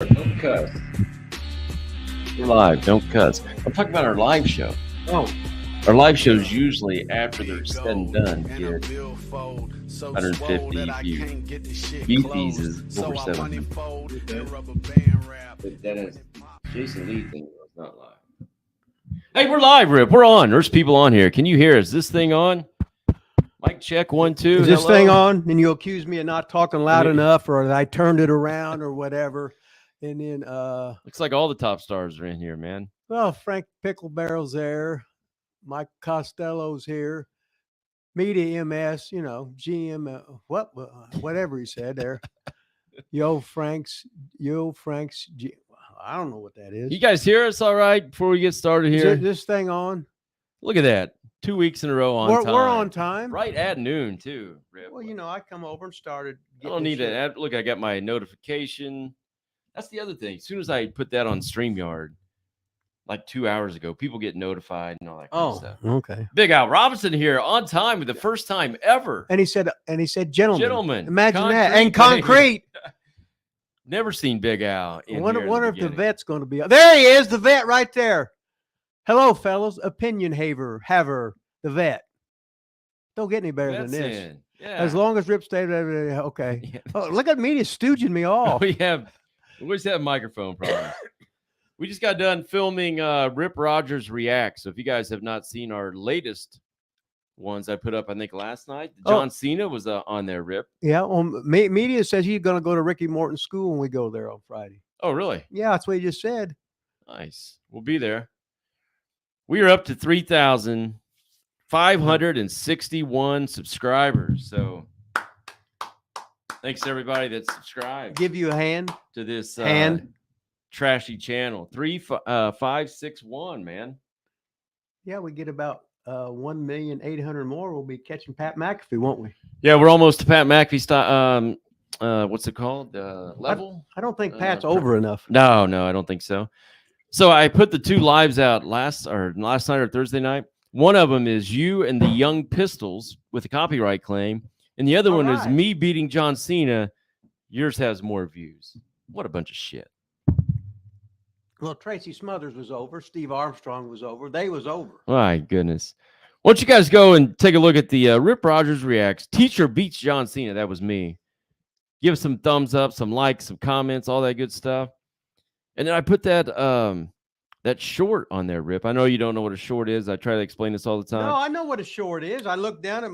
Don't cuss. We're live. Don't cuss. I'm talking about our live show. Oh, Our live shows usually after they're said and done get 150 views. Beefy's is over 700. But that is Jason Lee thing was not live. Hey, we're live, Rip. We're on. There's people on here. Can you hear us? Is this thing on? Mic check 1 2. is this thing on? And you accuse me of not talking loud enough, or that I turned it around, or whatever. And then, looks like all the top stars are in here, man. well, Frank Picklebarrel's there, Mike Costello's here, Media MS, GM, whatever he said there. Yo Frank's, I don't know what that is. You guys hear us all right before we get started Is here? this thing on? Look at that. 2 weeks in a row on time. We're on time. Right at noon, too, Rip. Well, I come over and started. I don't need to. Look, I got my notification. That's the other thing. As soon as I put that on StreamYard, like 2 hours ago, people get notified and all that kind of stuff. Okay. Big Al Robinson here on time with the first time ever. And he said, gentlemen. Imagine that. And concrete. Never seen Big Al. I wonder if the vet's going to be. There he is, the vet right there. Hello, fellas. Opinion haver, the vet. Don't get any better than this. Yeah. As long as Rip stayed there, okay. Yeah. Oh, look at media stooging me off. We always have microphone problems. We just got done filming Rip Rogers Reacts. So if you guys have not seen our latest ones I put up, I think last night, John Cena was on there, Rip. Yeah. Well, media says he's going to go to Ricky Morton's school when we go there on Friday. Oh, really? Yeah, that's what he just said. Nice. We'll be there. We are up to 3,561 subscribers. So thanks to everybody that subscribed. Give you a hand to this trashy channel. 3,561, man. Yeah, we get about 1,800,000 more. We'll be catching Pat McAfee, won't we? Yeah, we're almost to Pat McAfee. What's it called? Level? I don't think Pat's over enough. No, I don't think so. So I put the 2 lives out last night or Thursday night. One of them is you and the Young Pistols with a copyright claim, and the other one is me beating John Cena. Yours has more views. What a bunch of shit. Well, Tracy Smothers was over. Steve Armstrong was over. They was over. My goodness. Why don't you guys go and take a look at the Rip Rogers Reacts. Teacher beats John Cena. That was me. Give us some thumbs up, some likes, some comments, all that good stuff. And then I put that short on there, Rip. I know you don't know what a short is. I try to explain this all the time. No, I know what a short is. I look down at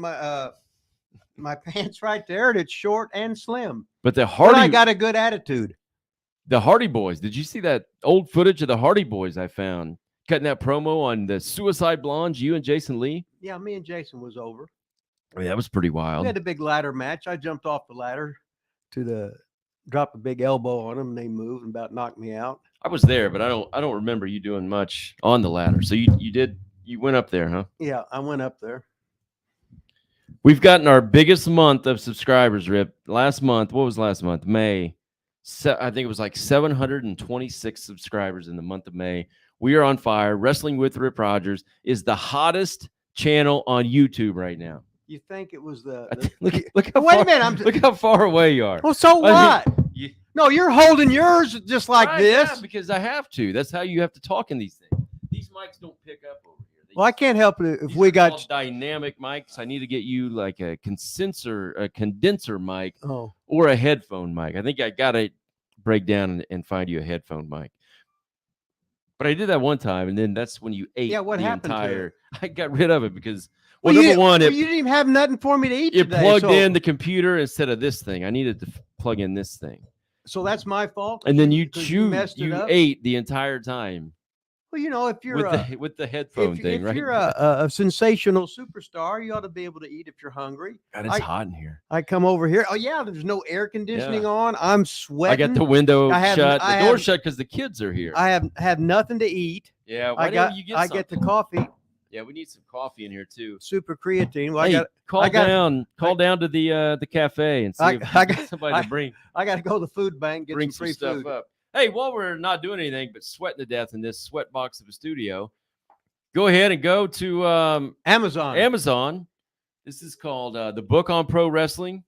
my pants right there, and it's short and slim. But I got a good attitude. The Hardy Boys. Did you see that old footage of the Hardy Boys I found? Cutting that promo on the Suicide Blondes, you and Jason Lee? Yeah, me and Jason was over. I mean, that was pretty wild. We had a big ladder match. I jumped off the ladder dropped a big elbow on them, and they moved and about knocked me out. I was there, but I don't remember you doing much on the ladder. So you went up there, huh? Yeah, I went up there. We've gotten our biggest month of subscribers, Rip. Last month, what was last month? May. I think it was like 726 subscribers in the month of May. We are on fire. Wrestling with Rip Rogers is the hottest channel on YouTube right now. You think it was the look how wait far, a minute? Look how far away you are. Well, so what? No, you're holding yours just like this. Yeah, because I have to. That's how you have to talk in these things. These mics don't pick up over here. Well, I can't help it if we got dynamic mics. I need to get you like a condenser mic, or a headphone mic. I think I gotta break down and find you a headphone mic. But I did that one time, and then that's when you ate. Yeah, what happened to it? I got rid of it because. Well, number one, you didn't even have nothing for me to eat today. It plugged in the computer instead of this thing. I needed to plug in this thing. So that's my fault. And then you ate the entire time. Well, if you're with the headphone thing, right? If you're a sensational superstar, you ought to be able to eat if you're hungry. God, it's hot in here. I come over here. Oh yeah, there's no air conditioning on. I'm sweating. I got the window shut. The door shut because the kids are here. I have nothing to eat. Yeah, why don't you get something? I get the coffee. Yeah, we need some coffee in here too. Super creatine. Well, hey, call down to the cafe and see if I got somebody to bring. I got to go to the food bank, get some free stuff food. Up. Hey, while we're not doing anything but sweating to death in this sweat box of a studio, go ahead and go to Amazon. This is called The Book on Pro Wrestling.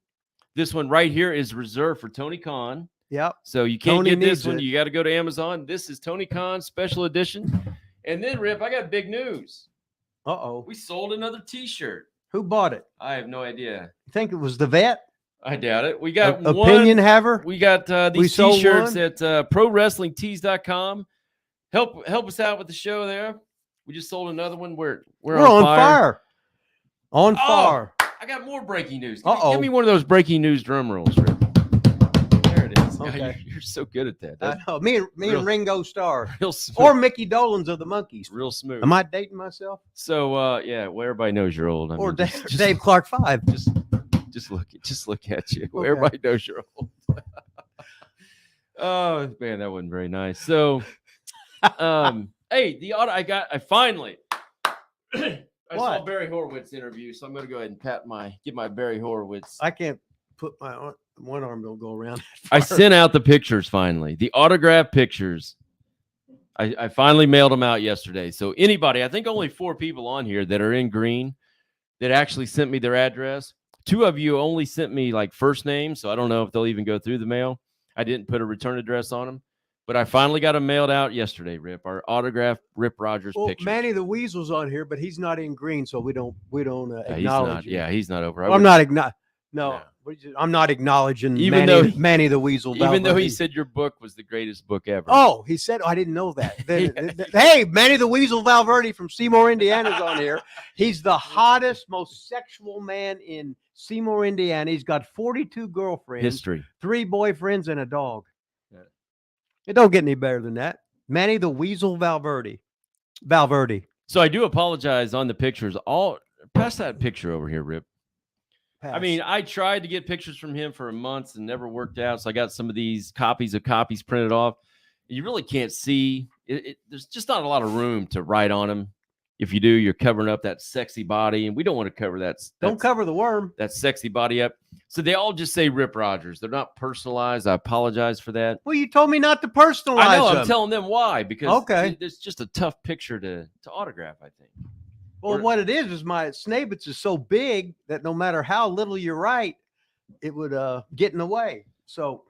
This one right here is reserved for Tony Khan. Yep. So you can't Tony get this needs one. it. You got to go to Amazon. This is Tony Khan's special edition. And then, Rip, I got big news. Uh-oh. We sold another T-shirt. Who bought it? I have no idea. You think it was the vet? I doubt it. We got opinion haver. We got We these sold T-shirts one? at prowrestlingtees.com. Help us out with the show there. We just sold another one. We're on fire. On Oh, fire. I got more breaking news. Uh-oh. Give me one of those breaking news drum rolls, Rip. There it is. God, Okay. you're so good at that. I That's know. Me real- and Ringo Starr. real smooth. Or Mickey Dolenz of the Monkees. real smooth. Am I dating myself? So yeah, well, everybody knows you're old. I Or mean, just- Dave Clark 5. just look at you. Okay. Everybody knows you're old. Oh man, that wasn't very nice. So, hey, I finally I saw What? Barry Horowitz interview, so I'm gonna go ahead and get my Barry Horowitz. I can't put my one arm don't go around. I sent out the pictures finally, the autograph pictures. I finally mailed them out yesterday. So anybody, I think only 4 people on here that are in green that actually sent me their address. 2 of you only sent me like first names, so I don't know if they'll even go through the mail. I didn't put a return address on them, but I finally got them mailed out yesterday. Rip, our autographed Rip Rogers Well, pictures. Manny the Weasel's on here, but he's not in green, so we don't acknowledge. He's not over. Well, I'm not No, I'm not acknowledging Even Manny the Weasel. Even though he Valverde. said your book was the greatest book ever. Oh, he said, I didn't know that. Hey, Manny the Weasel Valverde from Seymour, Indiana's on here. He's the hottest, most sexual man in Seymour, Indiana. He's got 42 girlfriends, history. 3 boyfriends, and a dog. Yeah. It don't get any better than that. Manny the Weasel Valverde. So I do apologize on the pictures. Pass that picture over here, Rip. I mean, I tried to get pictures from him for a month and never worked out. So I got some of these copies printed off. You really can't see. There's just not a lot of room to write on them. If you do, you're covering up that sexy body, and we don't want to cover that. Don't cover the worm. That sexy body up. So they all just say Rip Rogers. They're not personalized. I apologize for that. Well, you told me not to personalize I know. them. I'm telling them why, because Okay. It's just a tough picture to autograph, I think. Well, what it is my Snabitz is so big that no matter how little you write, it would get in the way. So,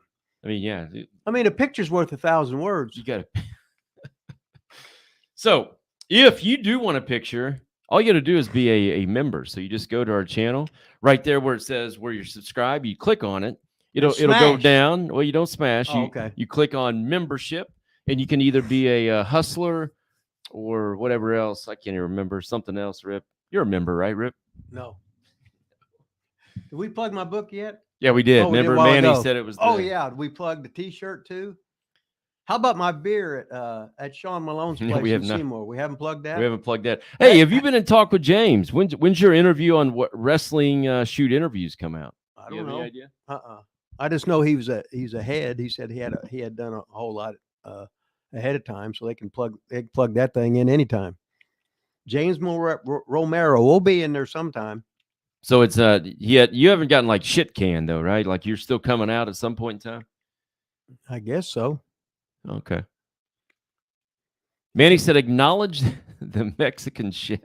I mean, yeah. a picture's worth 1,000 words. You got to. So, if you do want a picture, all you got to do is be a member. So you just go to our channel right there where it says where you're subscribed. You click on it. It'll go Smash. down. Well, you don't smash. Oh, okay. You click on membership, and you can either be a hustler or whatever else. I can't even remember. Something else, Rip. You're a member, right, Rip? No. Did we plug my book yet? Yeah, we did. Oh, we did a Remember, while Manny ago. said it was. Oh, yeah. We plugged the T-shirt too. How about my beer at Sean Malone's No, place we have in not. Seymour? We haven't plugged that. We haven't plugged that. Hey, have you been in talk with James? When's your interview on what wrestling shoot interviews come out? I You don't have any know. idea? I just know he's ahead. He said he had done a whole lot ahead of time, so they can plug that thing in anytime. James Romero will be in there sometime. So it's you haven't gotten like shit canned though, right? Like you're still coming out at some point in time. I guess so. Okay. Manny said, acknowledge the Mexican chef.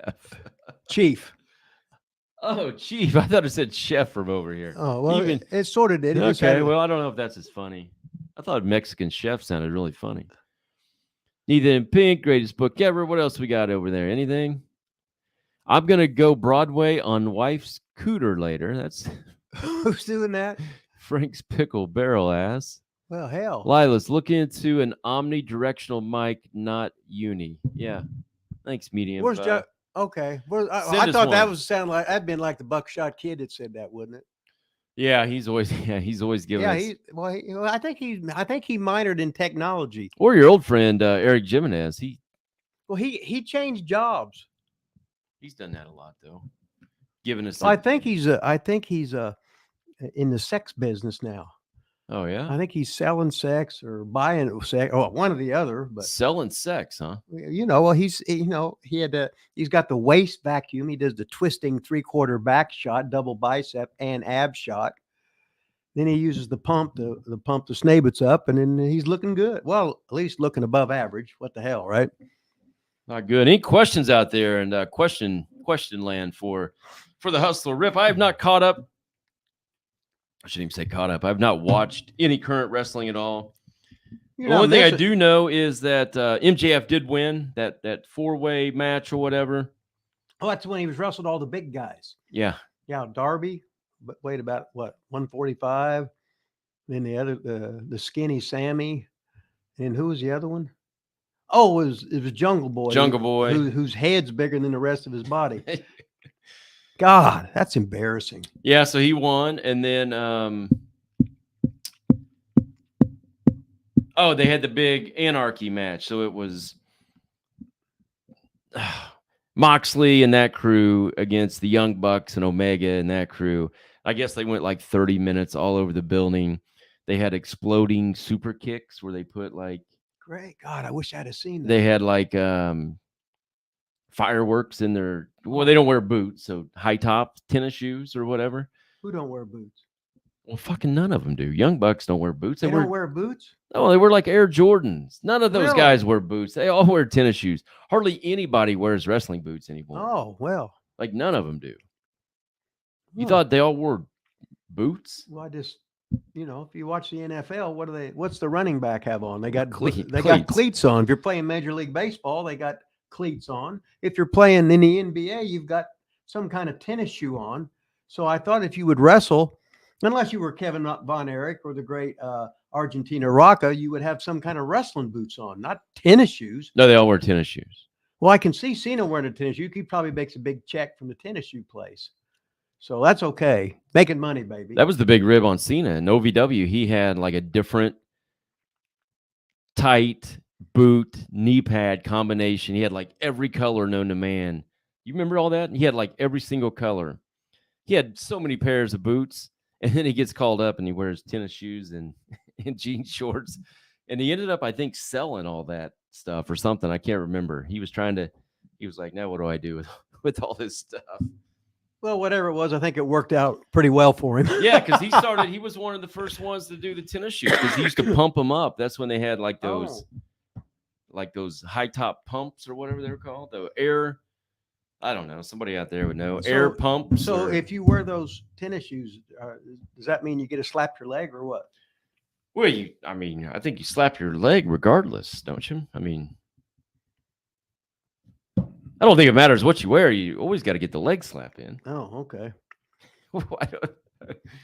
Chief. Oh, chief. I thought it said chef from over here. Oh, well, Even- it sort of did. It just had Okay. a- Well, I don't know if that's as funny. I thought Mexican chef sounded really funny. Ethan in Pink, greatest book ever. What else we got over there? Anything? I'm going to go Broadway on Wife's Cooter later. That's Who's doing that? Frank's Pickle Barrel Ass. Well, hell. Lila's looking into an omnidirectional mic, not uni. Yeah. Thanks, medium. Where's Joe? Okay. Send I us thought that one. was sound like that'd been like the Buckshot Kid that said that, wouldn't it? Yeah, he's always giving Yeah, us. I think he minored in technology. Or your old friend Eric Jimenez. He changed jobs. He's done that a lot though. Giving us. I think he's in the sex business now. Oh yeah. I think he's selling sex or buying sex, or one or the other. But Selling sex, huh? well, he's got the waist vacuum. He does the twisting 3/4 back shot, double bicep, and ab shot. Then he uses the pump to pump the Snabitz up, and then he's looking good. Well, at least looking above average. What the hell, right? Not good. Any questions out there? And question land for the hustler Rip. I have not caught up I shouldn't even say caught up. I've not watched any current wrestling at all. You're The not only thing I missing- do know is that MJF did win that 4-way match or whatever. Oh, that's when he was wrestled all the big guys. Yeah. Yeah, Darby, but weighed about what 145. Then the other, the skinny Sammy, and who was the other one? Oh, it was Jungle Boy. Jungle Boy. whose head's bigger than the rest of his body. God, that's embarrassing. Yeah, so he won, and then they had the big Anarchy match. So it was Moxley and that crew against the Young Bucks and Omega and that crew. I guess they went like 30 minutes all over the building. They had exploding super kicks where they put like Great God, I wish I'd have seen that. they had like fireworks in their they don't wear boots, so high top tennis shoes or whatever. Who don't wear boots? Well, fucking none of them do. Young Bucks don't wear boots. They don't wear boots? No, they wear like Air Jordans. None of those Really? guys wear boots. They all wear tennis shoes. Hardly anybody wears wrestling boots anymore. Oh, well. Like none of them do. You Huh. thought they all wore boots? Well, I just, if you watch the NFL, what's the running back have on? They got Cleats. got cleats on. If you're playing Major League Baseball, they got cleats on. If you're playing in the NBA, you've got some kind of tennis shoe on. So I thought if you would wrestle, unless you were Kevin Von Erich or the great Argentina Rocca, you would have some kind of wrestling boots on, not tennis shoes. No, they all wear tennis shoes. Well, I can see Cena wearing a tennis shoe. He probably makes a big check from the tennis shoe place. So that's okay. Making money, baby. That was the big rib on Cena. In OVW, he had like a different tight boot knee pad combination. He had like every color known to man. You remember all that? He had like every single color. He had so many pairs of boots, and then he gets called up and he wears tennis shoes and jean shorts. And he ended up, I think, selling all that stuff or something. I can't remember. He was like, now what do I do with all this stuff? Well, whatever it was, I think it worked out pretty well for him. Yeah, because he was one of the first ones to do the tennis shoes because he used to pump them up. That's when they had like those high top pumps or whatever they were called. The air, I don't know. Somebody out there would know. Air pumps. So if you wear those tennis shoes, does that mean you get to slap your leg or what? Well, I think you slap your leg regardless, don't you? I mean, I don't think it matters what you wear. You always got to get the leg slap in. Oh, okay. Why don't-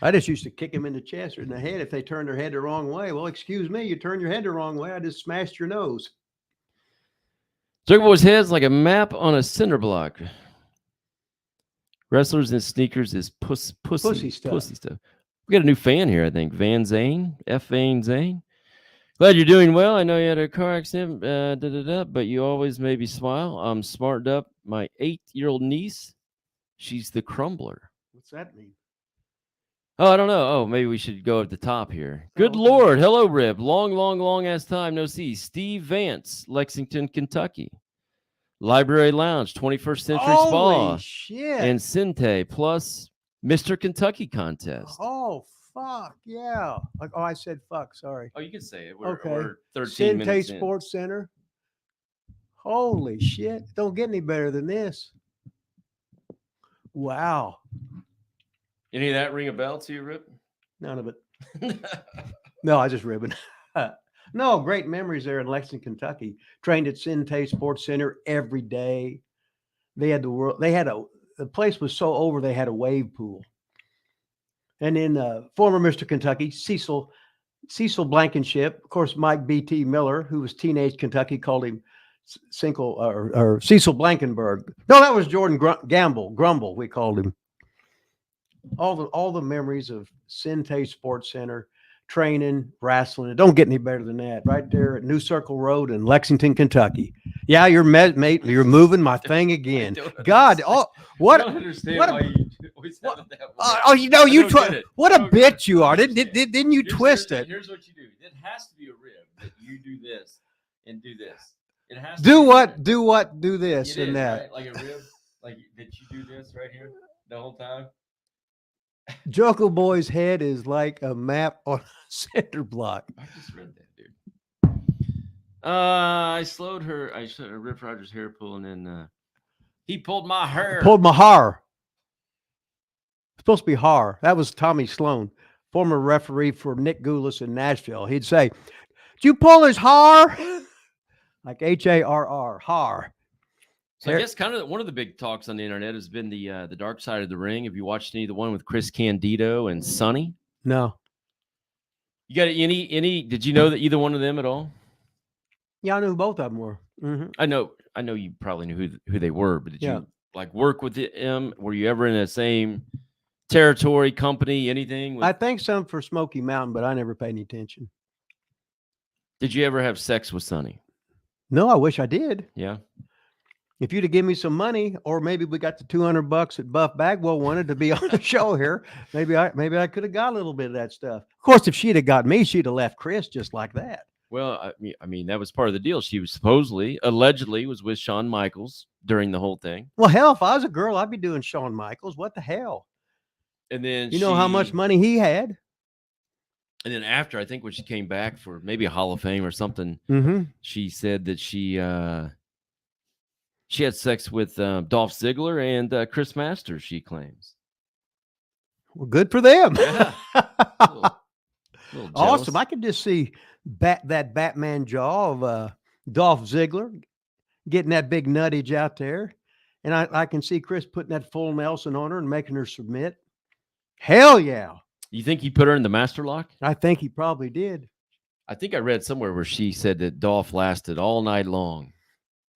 I just used to kick them in the chest or in the head if they turned their head the wrong way. Well, excuse me, you turned your head the wrong way. I just smashed your nose. Jungle Boy's head's like a map on a cinder block. Wrestlers in sneakers is pussy stuff. We got a new fan here, I think. Van Zane, F. Van Zane. Glad you're doing well. I know you had a car accident, but you always made me smile. I'm smartened up. My 8-year-old niece, she's the crumbler. What's that mean? Oh, I don't know. Oh, maybe we should go at the top here. Good okay. Lord. Hello, Rib. Long ass time no see. Steve Vance, Lexington, Kentucky. Library Lounge, 21st Century Spa. Holy shit. And Sinte plus Mr. Kentucky contest. Oh, fuck. Yeah. I said fuck. Sorry. Oh, you can say it. Okay. We're 13 minutes in. Sports Center. Holy shit. Don't get any better than this. Wow. Any of that ring a bell to you, Rip? None of it. No, I just ribbing. No, great memories there in Lexington, Kentucky. Trained at Sinte Sports Center every day. They had the place was so over they had a wave pool. And then former Mr. Kentucky, Cecil Blankenship, of course, Mike B.T. Miller, who was teenage Kentucky, called him Cecil Blankenberg. No, that was Jordan Grumble, we called him. All the memories of Sinte Sports Center, training, wrestling. It don't get any better than that. Right there at New Circle Road in Lexington, Kentucky. Yeah, you're moving my thing again. God, what? I don't understand why you always have it that way. You try. What a bitch you are! Didn't you twist it? Here's what you do. It has to be a rib that you do this and do this. It has to Do be what? a rib. Do what? Do this It and is, that. right? Like a rib, like that you do this right here the whole time. Jungle Boy's head is like a map on a cinder block. I just read that, dude. I slowed her. I showed Rip Rogers' hair pulling in. He pulled my hair. Pulled my hair. Supposed to be har. That was Tommy Sloan. former referee for Nick Goulas in Nashville. He'd say, "Did you pull his har?" Like HARR, har. So I guess kind of one of the big talks on the internet has been the Dark Side of the Ring. Have you watched any of the one with Chris Candido and Sonny? No. You got any? Did you know that either one of them at all? Yeah, I knew both of them were. Mm-hmm. I know you probably knew who they were, but did Yeah. you like work with them? Were you ever in the same territory, company, anything? I think some for Smoky Mountain, but I never paid any attention. Did you ever have sex with Sonny? No, I wish I did. Yeah. If you'd have given me some money, or maybe we got the $200 that Buff Bagwell wanted to be on the show here, maybe I could have got a little bit of that stuff. Of course, if she'd have got me, she'd have left Chris just like that. Well, I mean that was part of the deal. She was allegedly was with Shawn Michaels during the whole thing. Well, hell, if I was a girl, I'd be doing Shawn Michaels. What the hell? And then you know how much money he had. And then after, I think when she came back for maybe a Hall of Fame or something, she said that she had sex with Dolph Ziggler and Chris Masters, she claims. Well, good for them. Yeah. little awesome. I could just see that Batman jaw of Dolph Ziggler getting that big nuttage out there. And I can see Chris putting that full Nelson on her and making her submit. Hell yeah. You think he put her in the master lock? I think he probably did. I think I read somewhere where she said that Dolph lasted all night long.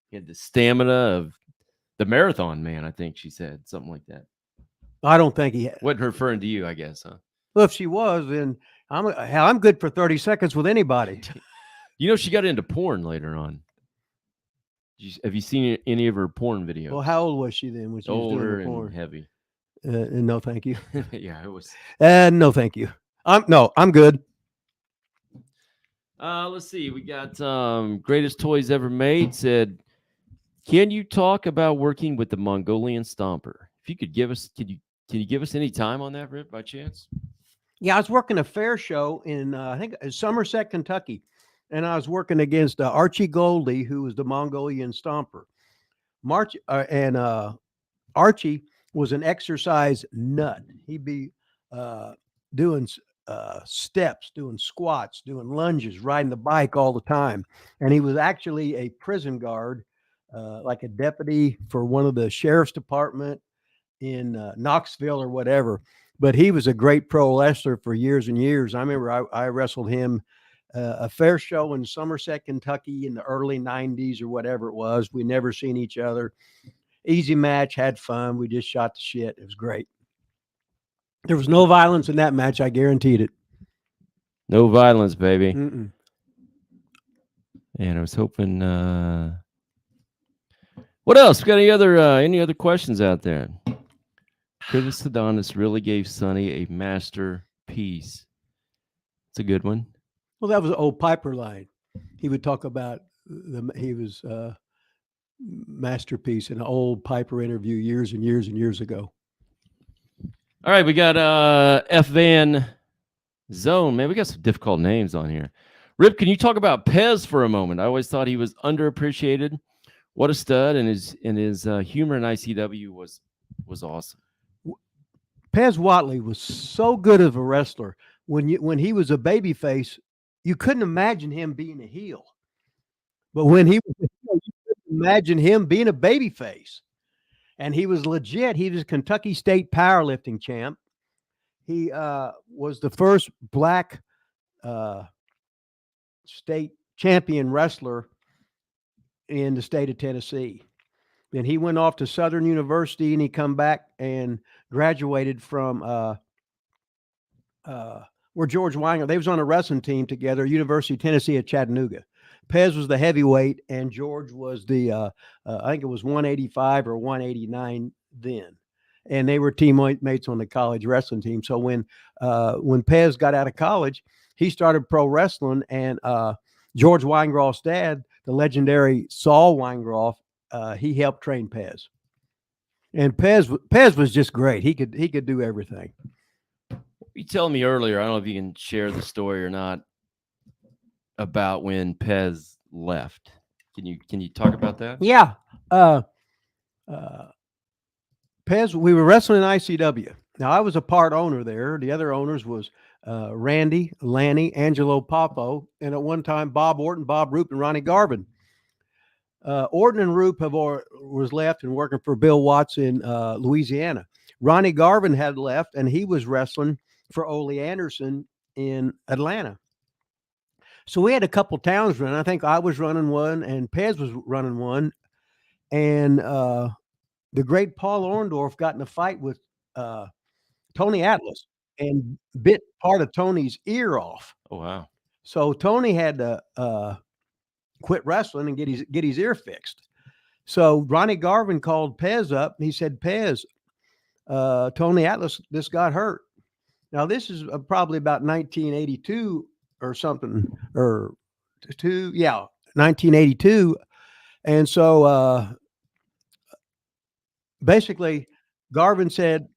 He had the stamina of the marathon man, I think she said. Something like that. I don't think he had. Wasn't referring to you, I guess, huh? Well, if she was, then I'm good for 30 seconds with anybody. You know, she got into porn later on. Have you seen any of her porn videos? Well, how old was she then when she was older doing the porn? And heavy? No, thank you. Yeah, it was. No, thank you. I'm good. Let's see. We got greatest toys ever made. Said, can you talk about working with the Mongolian Stomper? If you could give us, can you give us any time on that, Rip, by chance? Yeah, I was working a fair show in I think Somerset, Kentucky, and I was working against Archie Goldie, who was the Mongolian Stomper. Archie was an exercise nut. He'd be doing steps, doing squats, doing lunges, riding the bike all the time. And he was actually a prison guard, like a deputy for one of the sheriff's department in Knoxville or whatever. But he was a great pro wrestler for years and years. I remember I wrestled him a fair show in Somerset, Kentucky in the early 90s or whatever it was. We never seen each other. Easy match, had fun. We just shot the shit. It was great. There was no violence in that match. I guaranteed it. No violence, baby. Mm-mm. And I was hoping. What else? Got any other questions out there? Curtis Adonis really gave Sonny a masterpiece. It's a good one. Well, that was an old Piper line. He would talk about he was masterpiece in an old Piper interview years and years and years ago. All right, we got F Van Zone. Man, we got some difficult names on here. Rip, can you talk about Pez for a moment? I always thought he was underappreciated. What a stud, and his humor in ICW was awesome. Pez Whatley was so good of a wrestler. When he was a babyface, you couldn't imagine him being a heel. But when he was a heel, you couldn't imagine him being a babyface. And he was legit. He was Kentucky State powerlifting champ. He was the first black state champion wrestler in the state of Tennessee. Then he went off to Southern University and he come back and graduated from where George Weiner, they was on a wrestling team together, University of Tennessee at Chattanooga. Pez was the heavyweight and George was the, I think it was 185 or 189 then. And they were teammates on the college wrestling team. So when Pez got out of college, he started pro wrestling, and George Weingroff's dad, the legendary Saul Weingroff, he helped train Pez. And Pez was just great. He could do everything. You telling me earlier, I don't know if you can share the story or not, about when Pez left. Can you talk about that? Yeah. Pez, we were wrestling in ICW. Now, I was a part owner there. The other owners was Randy, Lanny, Angelo Popo, and at one time Bob Orton, Bob Roop, and Ronnie Garvin. Orton and Roop was left and working for Bill Watts in Louisiana. Ronnie Garvin had left, and he was wrestling for Ole Anderson in Atlanta. So we had a couple towns running. I think I was running one, and Pez was running one. And the great Paul Orndorff got in a fight with Tony Atlas and bit part of Tony's ear off. Oh wow! So Tony had to quit wrestling and get his ear fixed. So Ronnie Garvin called Pez up and he said, "Pez, Tony Atlas just got hurt." Now this is probably about 1982 or something, or 1982. And so basically Garvin said,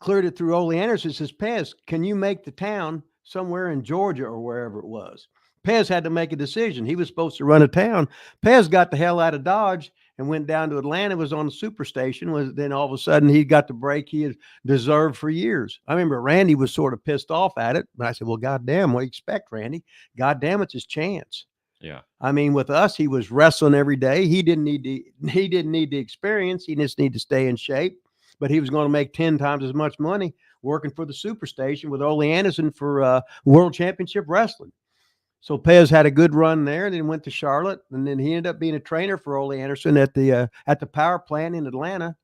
cleared it through Ole Anderson, says, "Pez, can you make the town somewhere in Georgia or wherever it was?" Pez had to make a decision. He was supposed to run a town. Pez got the hell out of Dodge and went down to Atlanta, was on the superstation. Then all of a sudden he got the break he had deserved for years. I remember Randy was sort of pissed off at it. But I said, "Well, goddamn, what do you expect, Randy? Goddamn, it's his chance." Yeah. I mean, with us, he was wrestling every day. He didn't need the experience. He just needed to stay in shape. But he was going to make 10 times as much money working for the superstation with Ole Anderson for World Championship Wrestling. So Pez had a good run there, and then went to Charlotte, and then he ended up being a trainer for Ole Anderson at the power plant in Atlanta,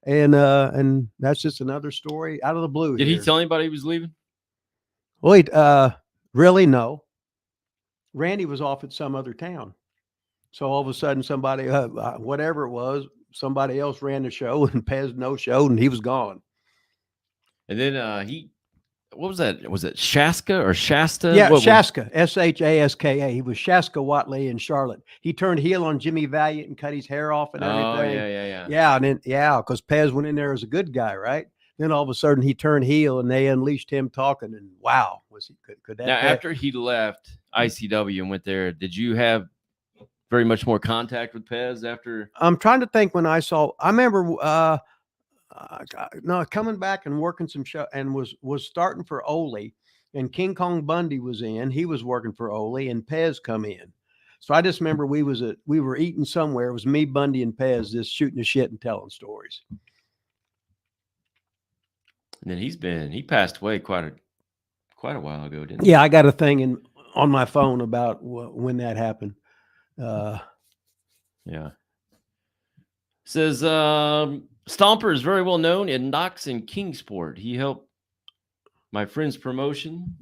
and that's just another story out of the blue. Did he tell anybody he was leaving? Wait, really? No. Randy was off at some other town, so all of a sudden somebody, whatever it was, somebody else ran the show, and Pez no showed, and he was gone. And then what was that? Was it Shaska or Shasta? Yeah, Shaska, Shaska. He was Shaska Watley in Charlotte. He turned heel on Jimmy Valiant and cut his hair off and everything. Oh, yeah. Yeah, and then because Pez went in there as a good guy, right? Then all of a sudden he turned heel, and they unleashed him talking. And wow, was he could that? Now after he left ICW and went there, did you have very much more contact with Pez after? I'm trying to think when I remember coming back and working some show, and was starting for Ole, and King Kong Bundy was in. He was working for Ole, and Pez come in. So I just remember we were eating somewhere. It was me, Bundy, and Pez just shooting the shit and telling stories. And then he passed away quite a while ago, didn't he? Yeah, I got a thing on my phone about when that happened. Yeah. Says Stomper is very well known in Knox and Kingsport. He helped my friend's promotion.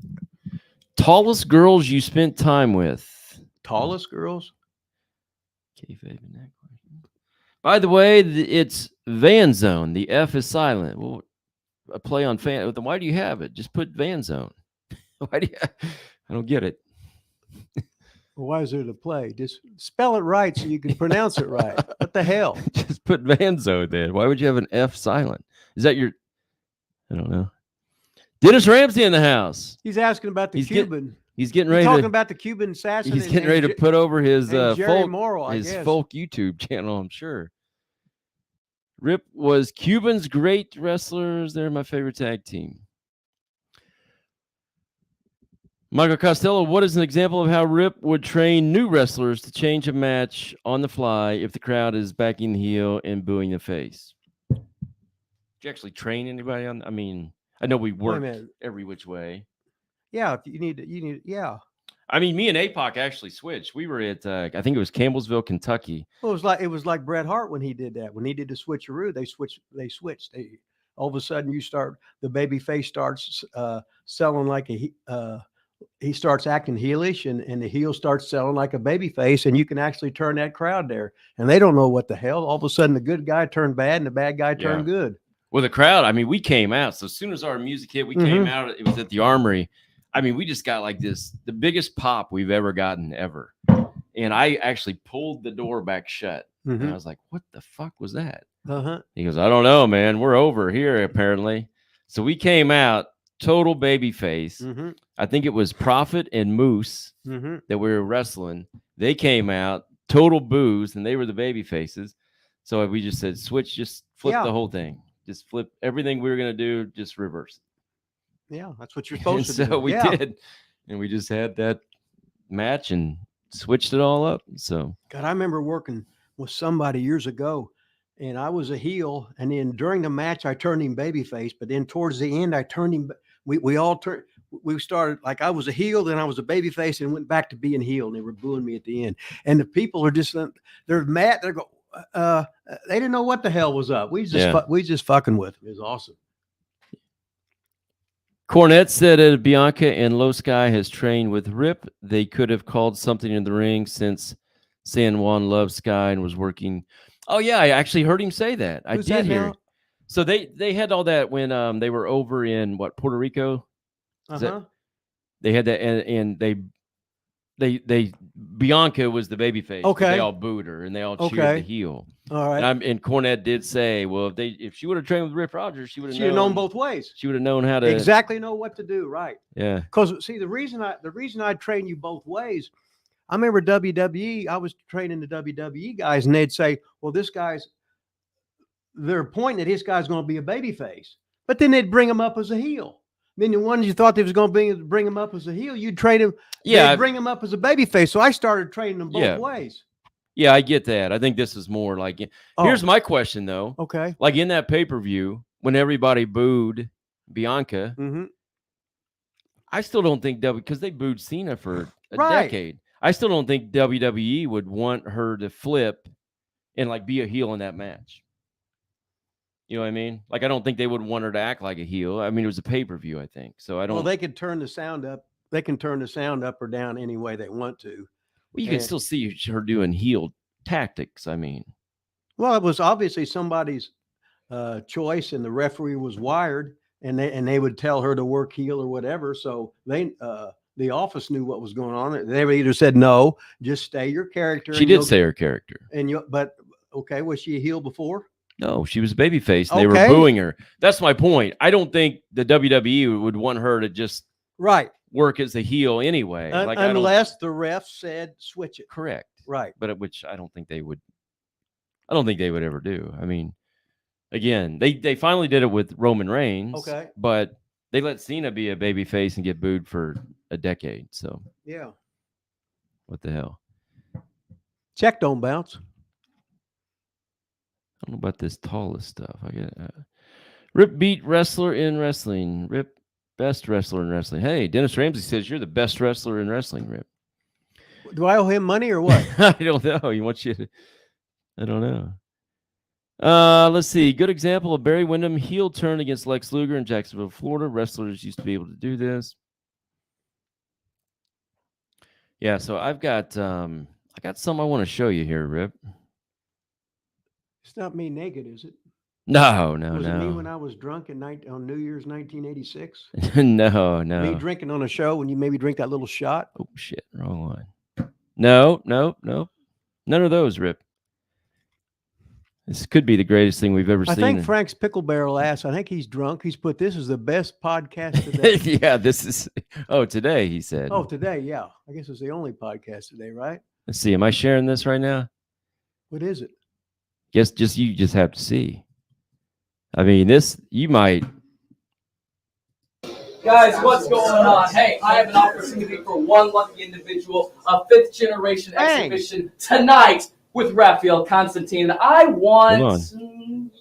Tallest girls you spent time with. Tallest girls? Kayfabe in that question. By the way, it's Van Zone. The F is silent. Well, a play on fan. Why do you have it? Just put Van Zone. Why do you? I don't get it. Well, why is there to play? Just spell it right so you can pronounce it right. What the hell? Just put Van Zone then. Why would you have an F silent? Is that your? I don't know. Dennis Ramsey in the house. He's asking about the Cuban. He's getting ready. Talking about the Cuban assassin. He's getting ready to put over his folk YouTube channel. I'm sure. Rip was Cuban's great wrestlers. They're my favorite tag team. Michael Costello, what is an example of how Rip would train new wrestlers to change a match on the fly if the crowd is backing the heel and booing the face? Did you actually train anybody on? I mean, I know we worked every which way. Yeah, if you need. Yeah. I mean, me and APOC actually switched. We were at, I think it was Campbellsville, Kentucky. Well, it was like Bret Hart when he did that. When he did the switcheroo, they switched. All of a sudden, the baby face starts selling like he starts acting heelish, and the heel starts selling like a baby face, and you can actually turn that crowd there. And they don't know what the hell. All of a sudden, the good guy turned bad, and the bad guy turned good. Well, the crowd, I mean, we came out. So as soon as our music hit, we came out. It was at the Armory. I mean, we just got like the biggest pop we've ever gotten ever. And I actually pulled the door back shut. And I was like, what the fuck was that? He goes, I don't know, man. We're over here, apparently. So we came out, total baby face. I think it was Prophet and Moose that we were wrestling. They came out, total boos, and they were the baby faces. So we just said, switch, just flip the whole thing. Just flip everything we were going to do, just reverse it. Yeah, that's what you're And supposed to do. so we Yeah. did. And we just had that match and switched it all up. So God, I remember working with somebody years ago, and I was a heel, and then during the match I turned him babyface, but then towards the end I turned him. We all turned. We started like I was a heel, then I was a babyface, and went back to being heel, and they were booing me at the end. And the people are just they're mad. They're going. They didn't know what the hell was up. We just fucking with them. It was awesome. Cornette said that Bianca and Low Sky has trained with Rip. They could have called something in the ring since San Juan loved Sky and was working. Oh yeah, I actually heard him say that. I did hear. So they had all that when they were over in Puerto Rico. They had that, and they Bianca was the babyface. Okay, they all booed her and they all cheered the heel. All right. And Cornette did say, well, if she would have trained with Rip Rogers, she would have known both ways. She would have known how to exactly know what to do. Right. Yeah. Because see, the reason I train you both ways, I remember WWE. I was training the WWE guys, and they'd say, well, they're pointing at this guy's going to be a babyface, but then they'd bring him up as a heel. Then the ones you thought they was going to bring him up as a heel, you'd train him. Yeah, bring him up as a babyface. So I started training them both ways. Yeah, I get that. I think this is more like. Here's my question though. Okay. Like in that pay-per-view when everybody booed Bianca, I still don't think because they booed Cena for a decade. I still don't think WWE would want her to flip and like be a heel in that match. You know what I mean? Like, I don't think they would want her to act like a heel. I mean, it was a pay-per-view, I think. So I don't. Well, they could turn the sound up. They can turn the sound up or down any way they want to. Well, you can still see her doing heel tactics. I mean, well, it was obviously somebody's choice, and the referee was wired, and they would tell her to work heel or whatever. So the office knew what was going on. They either said no, just stay your character. She did say her character, but okay, was she a heel before? No, she was a babyface. And they were booing her. That's my point. I don't think the WWE would want her to just work as a heel anyway. Unless the ref said switch it. Correct. Right. But which I don't think they would. I don't think they would ever do. I mean, again, they finally did it with Roman Reigns. Okay. But they let Cena be a babyface and get booed for a decade. So yeah. What the hell? Check don't bounce. I don't know about this tallest stuff. I get Rip beat wrestler in wrestling. Rip best wrestler in wrestling. Hey, Dennis Ramsey says you're the best wrestler in wrestling, Rip. Do I owe him money or what? I don't know. He wants you to. I don't know. Let's see. Good example of Barry Windham heel turn against Lex Luger in Jacksonville, Florida. Wrestlers used to be able to do this. Yeah, so I got something I want to show you here, Rip. It's not me naked, is it? No. Was it me when I was drunk on New Year's 1986? No. Me drinking on a show when you maybe drink that little shot? Oh, shit. Wrong one. No. None of those, Rip. This could be the greatest thing we've ever seen. I think Frank's Pickle Barrel asked, I think he's drunk. He's put, this is the best podcast today. Yeah, this is. Oh, today, he said. Oh, today, yeah. I guess it's the only podcast today, right? Let's see. Am I sharing this right now? What is it? Guess you just have to see. I mean, this, you might. Guys, what's going on? Hey, I have an opportunity for one lucky individual, a 5th generation exhibition tonight with Raphael Constantine. I want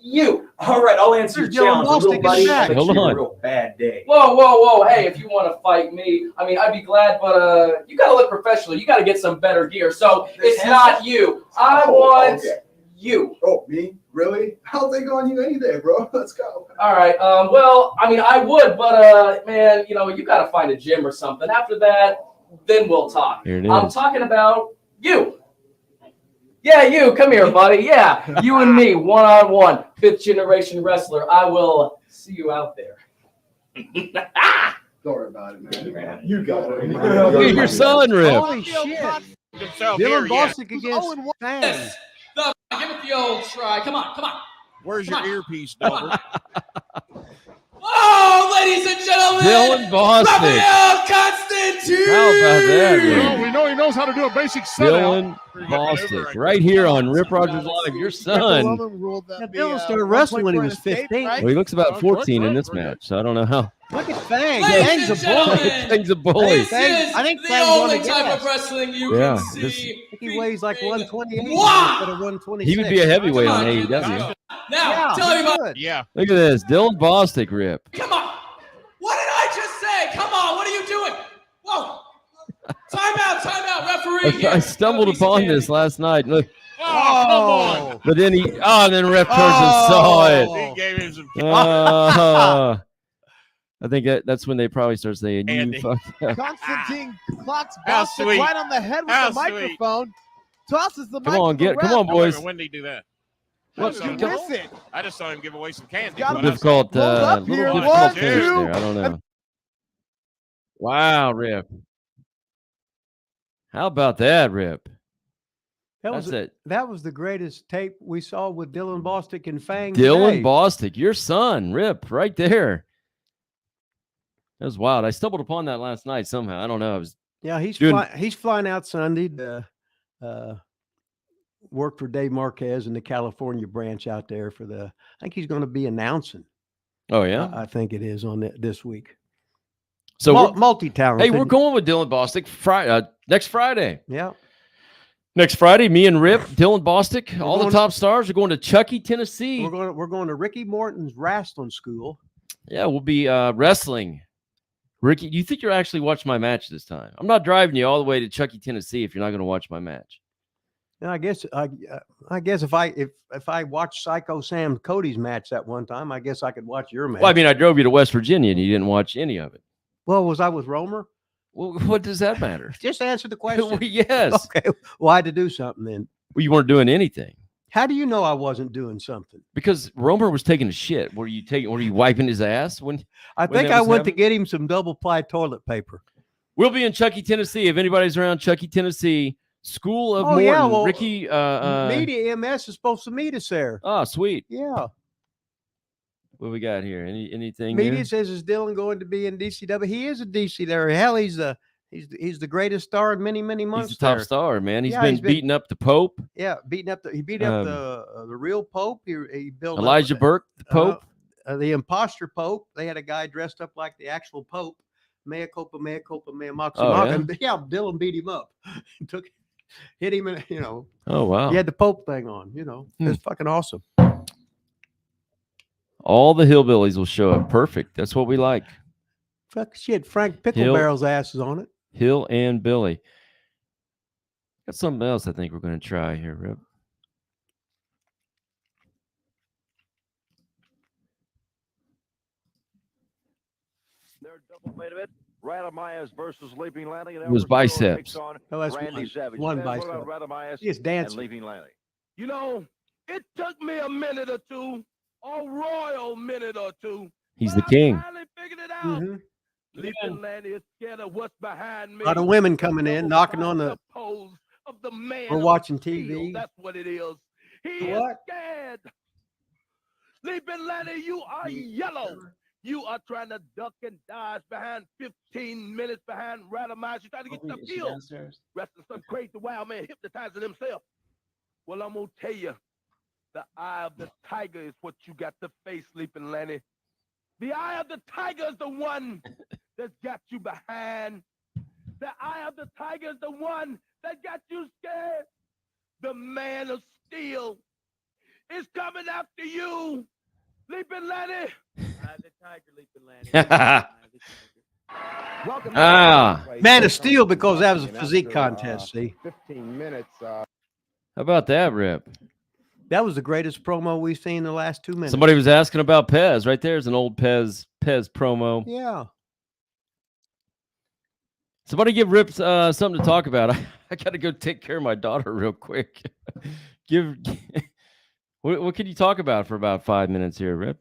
you. All right, I'll answer your challenge, little buddy. Hold on. A real bad day. Whoa. Hey, if you want to fight me, I mean, I'd be glad, but you got to look professional. You got to get some better gear. So it's not you. I want you. Oh, me? Really? I'll take on you any day, bro. Let's go. All right. Well, I mean, I would, but man, you got to find a gym or something. After that, then we'll talk. Here it is. I'm talking about you. Yeah, you. Come here, buddy. Yeah, you and me, one-on-one, 5th generation wrestler. I will see you out there. Don't worry about it, man. You got it. Here's your son, Rip. Holy shit. Dylan Bostic against Fang. Give it the old try. Come on. Where's your earpiece, Delbert? Oh! Oh, ladies and gentlemen, Dylan Bostic. Raphael Constantine. How about that, Well, Rip? we know he knows how to do a basic set out. Dylan Bostic, right here on Rip Rogers Live. Your son. Dylan started wrestling when he was 15. Well, he looks about 14 in this match, so I don't know how. Look at Fang. Ladies Fang's and a bully. gentlemen, Thing's a bully. This is I think the Fang's on only the type gas. of wrestling you Yeah, can this- see. I think he weighs like 128 Wow. instead of 126. He would be a heavyweight on Come on. AEW. Now, Yeah, tell me about. good. Yeah. Look at this. Dylan Bostic, Rip. Come on. What did I just say? Come on. What are you doing? Whoa. Timeout, referee. I stumbled upon this last night. Look, Oh, come on. but then and then ref turns and saw it. He gave him some. I think that's when they probably start saying, "You Andy. fucked up." Constantine clocks How Bostic sweet. right on the head with How the sweet. microphone. Tosses the Come mic on, to the come ref. on, boys. When did he do that? What, I you just saw him- miss it? I just saw him give away some candy. Got What him. I Difficult, Roll up little here. difficult One, finish two. there. I don't know. Wow, Rip. How about that, Rip? That was, That's it. that was the greatest tape we saw with Dylan Bostic and Fang. Dylan today. Bostic, your son, Rip, right there. That was wild. I stumbled upon that last night somehow. I don't know. I was Yeah, he's Doing- he's flying out Sunday to work for Dave Marquez in the California branch out there for the. I think he's going to be announcing. Oh yeah. I think it is on this week. So we're- Multi-talented. hey, we're going with Dylan Bostic next Friday. Yeah, Next Friday, me and Rip, Dylan Bostic, all the going- top stars are going to Chucky, Tennessee. we're going to Ricky Morton's wrestling school. Yeah, we'll be wrestling. Ricky, you think you're actually watching my match this time? I'm not driving you all the way to Chucky, Tennessee if you're not going to watch my match. And I guess if I watched Psycho Sam Cody's match that one time, I guess I could watch your match. Well, I mean, I drove you to West Virginia and you didn't watch any of it. Well, was I with Romer? Well, what does that matter? Just answer the Well, question. yes. Okay. Well, I had to do something then. Well, you weren't doing anything How do you know I wasn't doing something? because Romer was taking a shit. Were you wiping his ass when? I When think that I was went to happening? get him some double ply toilet paper. We'll be in Chucky, Tennessee. If anybody's around Chucky, Tennessee, School of Oh, Morton. yeah, well, Ricky. Media MS is supposed to meet us there. Oh, sweet. Yeah. What we got here? Anything? Media here? says is Dylan going to be in DCW. He is a DC there. Hell, he's the greatest star in many months. He's the top there. star, man. Yeah, He's he's been been- beating up the Pope, Yeah, he beat up the real Pope. He built up Elijah Burke, the Pope. the imposter Pope. They had a guy dressed up like the actual Pope. Mea culpa, mea maxima. Oh, yeah? And yeah, Dylan beat him up. Hit him, and Oh wow! he had the Pope thing on. It's fucking awesome. All the hillbillies will show up. Perfect. That's what we like. Fuck shit. Frank Pickle Hill- Barrel's ass is on it. Hill and Billy. Got something else I think we're going to try here, Rip. Their double main event, Radamaias versus Leaping Lanny. And It was Elvis Guerrero biceps. takes on Oh, that's Randy Savage. one Ben, what bicep. about Radamaias He is and dancing. Leaping Lanny? You know, it took me a minute or two, a royal minute or two. He's but the king. I finally figured it out. Mhm. Leaping Lanny is scared of what's behind me. A lot of women coming in, Double knocking on the. pose of the man. We're of watching steel. TV. That's what it is. He The is what? scared. Leaping Lanny, you are yellow. You are trying to duck and dodge behind 15 minutes behind Radamaias. You're trying to get to the field. Wrestling some crazy wild man hypnotizing himself. Well, I'm gonna tell you, the eye of the tiger is what you got to face, Leaping Lanny. The eye of the tiger is the one that's got you behind. The eye of the tiger is the one that got you scared. The man of steel is coming after you, Leaping Lanny. Eye of the tiger, Leaping Lanny. Welcome Ah. Man of Steel, because that was a physique contest. See, 15 minutes. How about that, Rip? that was the greatest promo we've seen in the last 2 minutes. Somebody was asking about Pez. Right there's an old Pez promo. Yeah. Somebody give Rip something to talk about. I got to go take care of my daughter real quick. What can you talk about for about 5 minutes here, Rip?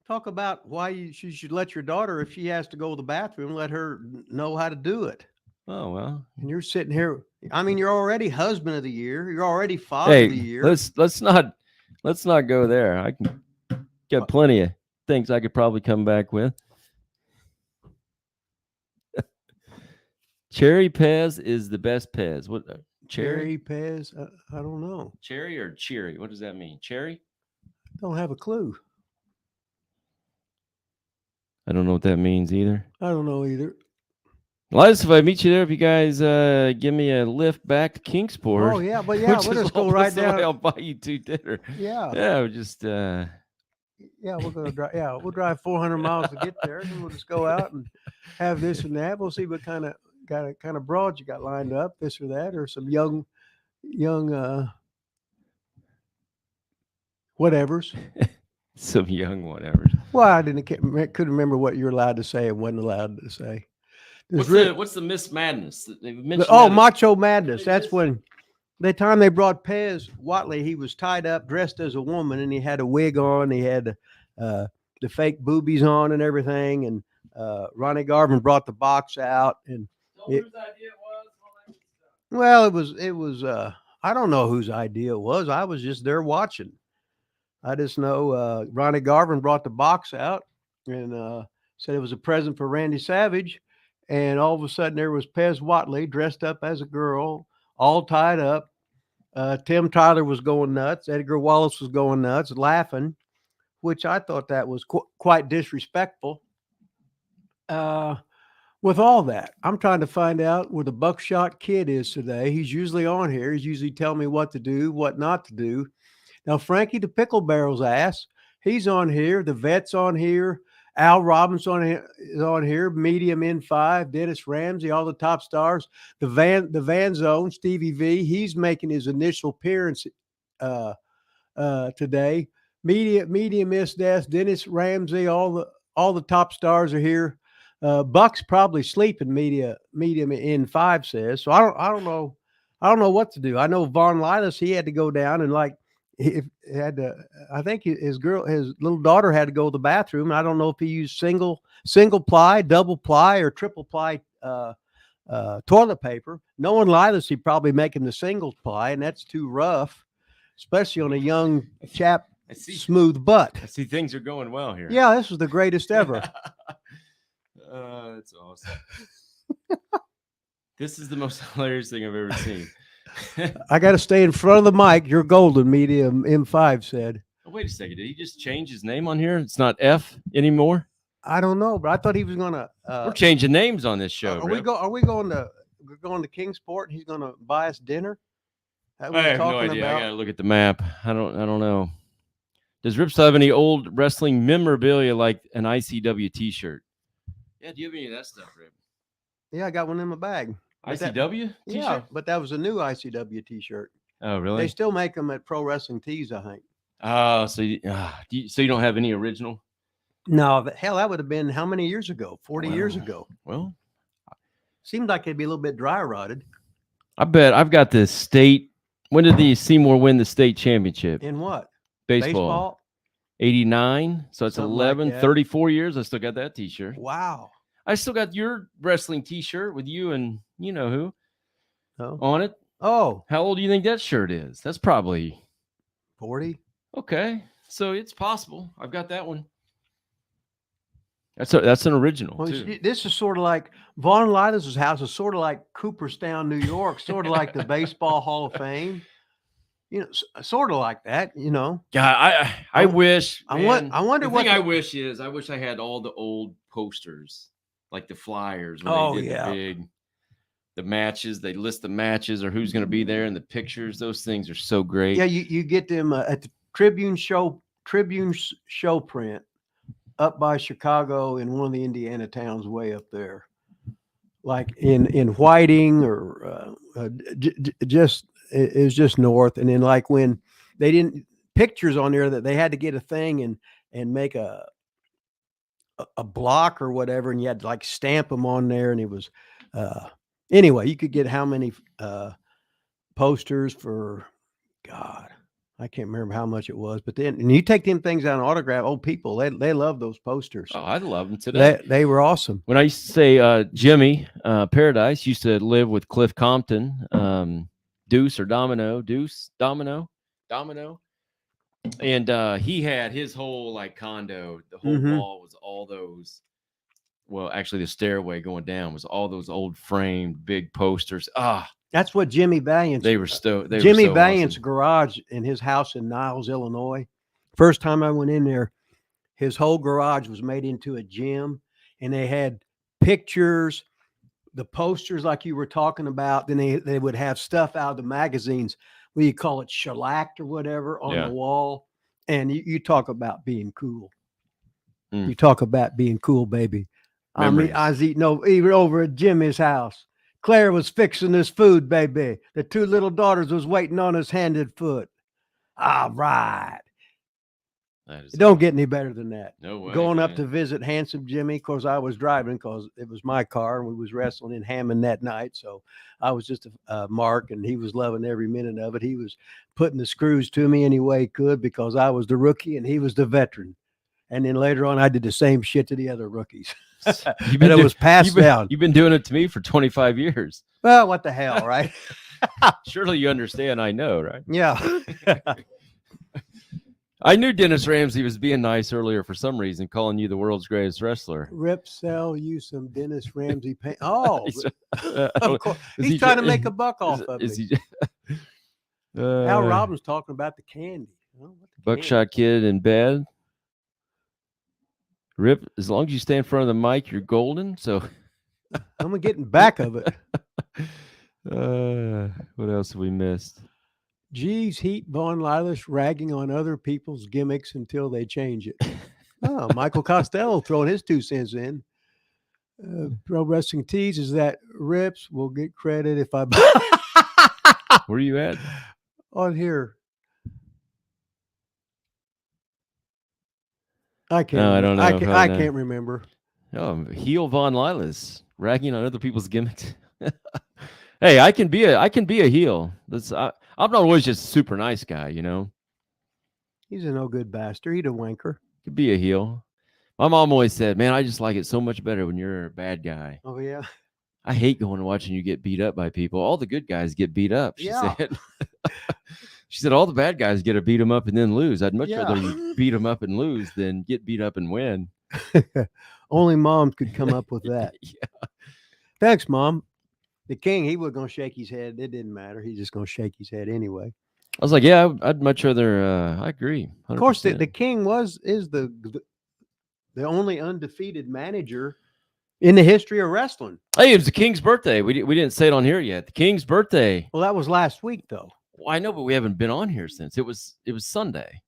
Talk about why you should let your daughter, if she has to go to the bathroom, let her know how to do it. Oh well. And you're sitting here. I mean, you're already husband of the year. You're already father Hey, of the year. let's not go there. I can got plenty of things I could probably come back with. Cherry Pez is the best Pez. What? Cherry Pez? I don't know. Cherry or cheery? What does that mean? Cherry? Don't have a clue. I don't know what that means either. I don't know either. Elias, if I meet you there, if you guys give me a lift back to Kingsport. Oh yeah, but yeah, which we'll is just go almost right the way down. I'll buy you 2 dinner. Yeah, Yeah, we'll just yeah, we're gonna drive. Yeah, we'll drive 400 miles to get there, and we'll just go out and have this and that. We'll see what kind of broads you got lined up, this or that, or some young whatevers. some young whatever. Well, I couldn't remember what you're allowed to say and wasn't allowed to say. What's the Miss Madness? They've mentioned Oh, that Macho Madness. That's when the time they brought Pez Watley, he was tied up, dressed as a woman, and he had a wig on. He had the fake boobies on and everything. And Ronnie Garvin brought the box out. And Whose idea it was? well, it was. I don't know whose idea it was. I was just there watching. I just know Ronnie Garvin brought the box out and said it was a present for Randy Savage. And all of a sudden, there was Pez Watley dressed up as a girl, all tied up. Tim Tyler was going nuts. Edgar Wallace was going nuts, laughing, which I thought that was quite disrespectful. With all that, I'm trying to find out where the Buckshot Kid is today. He's usually on here. He's usually telling me what to do, what not to do. Now, Frankie the Pickle Barrel's ass, he's on here. The Vet's on here. Al Robinson is on here. Medium N5. Dennis Ramsey, all the top stars. The Van Zone, Stevie V, he's making his initial appearance today. Medium Miss Death, Dennis Ramsey, all the top stars are here. Buck's probably sleeping. Medium N5 says. So I don't know. I don't know what to do. I know Von Lilas, he had to go down and I think his little daughter had to go to the bathroom. I don't know if he used single ply, double ply, or triple ply toilet paper. Knowing Lilas, he'd probably make him the single ply, and that's too rough, especially on a young chap. Smooth butt. I see things are going well here. Yeah, this was the greatest ever. That's awesome. This is the most hilarious thing I've ever seen. I got to stay in front of the mic. You're golden, Medium M5 said. Oh, wait a second. Did he just change his name on here? It's not F anymore? I don't know, but I thought he was going to. We're changing names on this show. Are we going to Kingsport and he's going to buy us dinner? I have no idea. I got to look at the map. I don't know. Does Rip still have any old wrestling memorabilia like an ICW t-shirt? Yeah, do you have any of that stuff, Rip? Yeah, I got one in my bag. ICW t-shirt? Yeah, but that was a new ICW t-shirt. Oh, really? They still make them at Pro Wrestling Tees, I think. Oh, so you don't have any original? No, hell, that would have been how many years ago? 40 years ago. Well, seemed like it'd be a little bit dry rotted. I bet I've got the state. When did the Seymour win the state championship? In what? Baseball. 89. So it's Something 11, like that. 34 years. I still got that t-shirt. Wow. I still got your wrestling t-shirt with you and you know who Oh. on it. Oh. How old do you think that shirt is? That's probably 40. Okay. So it's possible. I've got that one. That's an original. Well, too. this is sort of like Von Lilas' house is sort of like Cooperstown, New York, sort of like the Baseball Hall of Fame. You know, sort of like that, you know. God, I wish. I man, wonder the what thing I wish is I wish I had all the old posters, like the flyers when they did the matches. They list the matches or who's going to be there and the pictures. Those things are so great. Yeah, you get them at the Tribune show print up by Chicago in one of the Indiana towns way up there, like in Whiting or just it was just north. And then like when they didn't pictures on there that they had to get a thing and make a block or whatever, and you had to like stamp them on there, and it was anyway, you could get how many posters for God, I can't remember how much it was, but then and you take them things out and autograph. Old people, they love those posters. Oh, I love them today. They were awesome. When I used to say Jimmy Paradise used to live with Cliff Compton, Deuce or Domino, And he had his whole like condo. The whole Mhm. wall was all those. Well, actually, the stairway going down was all those old framed big posters. That's what Jimmy Valiant's. They were Jimmy so Valiant's awesome. garage in his house in Niles, Illinois. First time I went in there, his whole garage was made into a gym, and they had pictures, the posters like you were talking about. Then they would have stuff out of the magazines. What do you call it, shellacked or whatever on Yeah. the wall. And you talk about being cool. Mm. You talk about being cool, baby. Memories. I was eating over at Jimmy's house. Claire was fixing his food, baby. The two little daughters was waiting on his handed foot. All right. That is It don't get any better than that. no way. Going up man. to visit Handsome Jimmy, because I was driving because it was my car and we was wrestling in Hammond that night. So I was just a mark, and he was loving every minute of it. He was putting the screws to me any way he could because I was the rookie and he was the veteran. And then later on, I did the same shit to the other rookies. You've And it was passed down. You've been doing it to me for 25 years. Well, what the hell, right? Surely you understand. I know, right? Yeah. I knew Dennis Ramsey was being nice earlier for some reason, calling you the world's greatest wrestler. Rip, sell you some Dennis Ramsey paint. Oh, I of don't- course. is He's he trying to tr- make a buck off of Is me. he? Al Robbins talking about the candy. Oh, what the Buckshot Kid in bed. Rip, as long as you stay in front of the mic, you're golden. So, candy? I'm getting back of it. what else have we missed? Geez, Heat Von Lilas ragging on other people's gimmicks until they change it. Oh, Michael Costello throwing his 2 cents in. Pro Wrestling teases that Rips will get credit if I Where are you at? on here. I can't. No, I don't know. I can't remember. Oh, heel Von Lilas ragging on other people's gimmicks. Hey, I can be a heel. I'm not always just a super nice guy, you know. He's a no good bastard. He's a wanker. Could be a heel. My mom always said, "Man, I just like it so much better when you're a bad guy. Oh yeah. I hate going and watching you get beat up by people. All the good guys get beat up." She Yeah. said. She said all the bad guys get to beat them up and then lose. I'd much Yeah. rather you beat them up and lose than get beat up and win. Only mom could come up with that. Yeah. Thanks, Mom. The king, he was going to shake his head. It didn't matter. He's just going to shake his head anyway. I was like, yeah, I'd much rather. I agree. 100%. Of course, the king is the only undefeated manager in the history of wrestling. Hey, it was the king's birthday. We didn't say it on here yet. The king's birthday. Well, that was last week, though. Well, I know, but we haven't been on here since it was Sunday.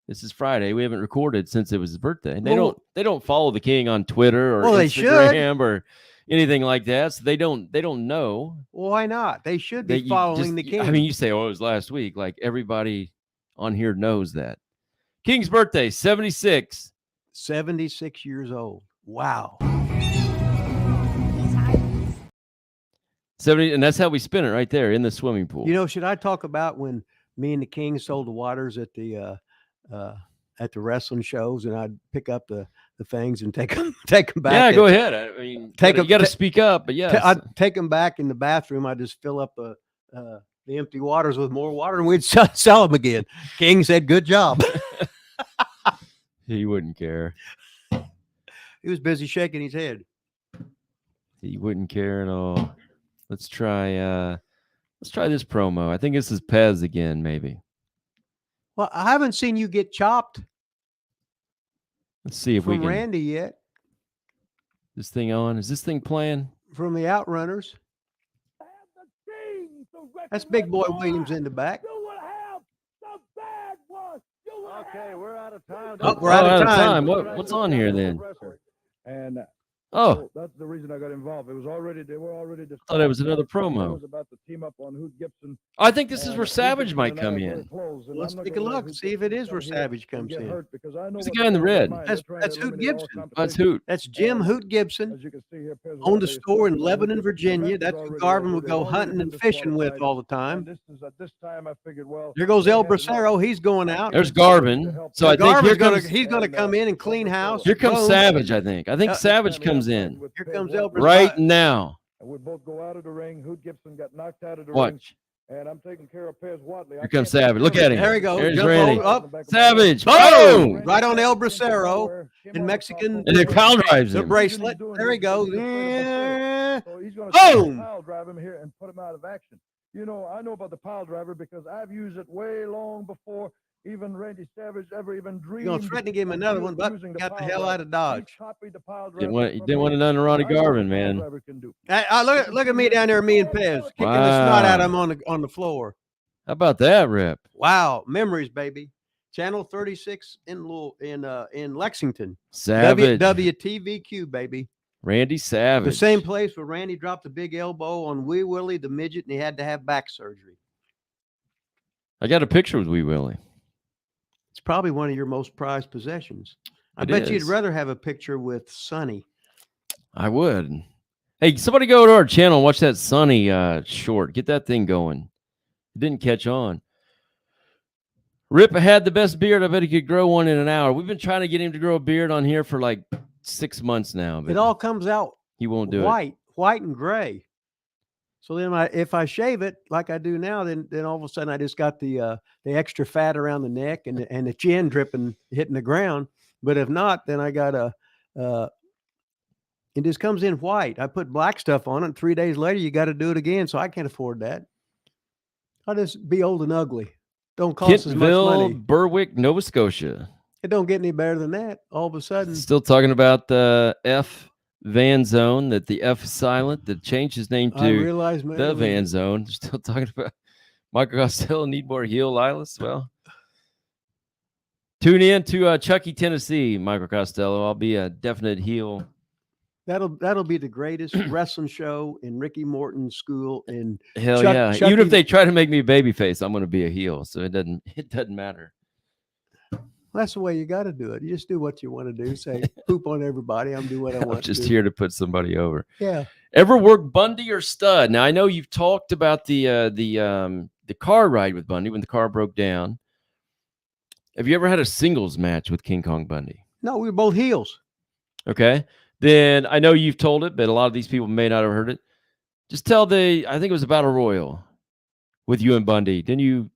This is Friday. We haven't recorded since it was his birthday. And they don't follow the king on Twitter or Well, they should. Instagram or anything like that. So they don't know. Well, why not? They should That be you following the king. I mean, you say, oh, it was last week. Like everybody on here knows that. King's birthday, 76. 76 years old. Wow. 70, and that's how we spin it right there in the swimming pool. You know, should I talk about when me and the king sold the waters at the wrestling shows, and I'd pick up the things and take them back? Yeah, go ahead. I mean, you got to speak up, but yeah, I'd take them back in the bathroom. I'd just fill up the empty waters with more water, and we'd sell them again. King said, "Good job." He wouldn't care. He was busy shaking his head. He wouldn't care at all. Let's try this promo. I think this is Pez again, maybe. Well, I haven't seen you get chopped Let's see if we from can. Randy yet. This thing on? Is this thing playing? From the Outrunners. That's Big Boy Williams in the back. Okay, we're out of time. Oh, we're out of time. What's on here then? And Oh, that's the reason I got involved. They were already I thought it was another promo. It was about to team up on Hoot Gibson. I think this is where Savage might come in. Let's take a look and see if it is where Savage comes in. Who's the guy in the red? That's Hoot Gibson. That's Hoot. That's Jim Hoot Gibson. As you can see here, Pez Owned a Riley store in is Lebanon, Virginia. That's who Garvin would go hunting and fishing with all the time. And at this time I figured, well, There goes El Bracero. He's going out. There's Garvin. So I think here Garvin's comes he's gonna come in and clean house. here comes Boom. Savage. I think Savage comes in Here comes El Bracero. right now. And we both go out of the ring. Hoot Gibson got knocked out of the ring. Watch. And I'm taking care of Pez Watley. Here comes Savage. Look at him. There he goes. There's Jump Randy. over, up. Savage. Boom! Boom! Right on El Bracero in Mexican. And then pile drives The him. bracelet. There he goes. Yeah. So he's going Boom! to pile drive him here and put him out of action. You know, I know about the pile driver because I've used it way long before even Randy Savage ever even dreamed. You're gonna threaten to give him another one, but got the hell out of Dodge. Didn't want to none to Ronnie Garvin, man. Hey, look at me down there, me and Pez, kicking the snot out of him on the floor. How about that, Rip? Wow, memories, baby. Channel 36 in Lexington. Savage. WTVQ, baby. Randy Savage. The same place where Randy dropped a big elbow on Wee Willie the midget, and he had to have back surgery. I got a picture with Wee Willie. It's probably one of your most prized possessions. I It bet you'd is. rather have a picture with Sonny. I would. Hey, somebody go to our channel and watch that Sonny short. Get that thing going. It didn't catch on. Rip had the best beard. I bet he could grow one in an hour. We've been trying to get him to grow a beard on here for like 6 months now. But It all comes out he won't do it. white and gray. So then if I shave it like I do now, then all of a sudden I just got the extra fat around the neck and the chin dripping, hitting the ground. But if not, then I got it just comes in white. I put black stuff on it. And 3 days later, you got to do it again. So I can't afford that. I'll just be old and ugly. Don't cost as much Kentville, money. Berwick, Nova Scotia. It don't get any better than that. All of a sudden, Still talking about the F Van Zone, that the F is silent, that changed his name I to realize, man, the Van Zone. Still talking about Michael Costello, need more heel, Lilas. Well, tune in to Chucky, Tennessee, Michael Costello. I'll be a definite heel. that'll be the greatest wrestling show in Ricky Morton's school. And Hell Chuck- yeah! Chucky- Even if they try to make me a babyface, I'm going to be a heel. So it doesn't matter. that's the way you got to do it. You just do what you want to do. Say poop on everybody. I'm do what I want. I'm just to. here to put somebody over. Yeah. Ever work Bundy or Stud? Now I know you've talked about the car ride with Bundy when the car broke down. Have you ever had a singles match with King Kong Bundy? No, we were both heels. Okay. Then I know you've told it, but a lot of these people may not have heard it. Just tell I think it was a Battle Royal with you and Bundy. Didn't you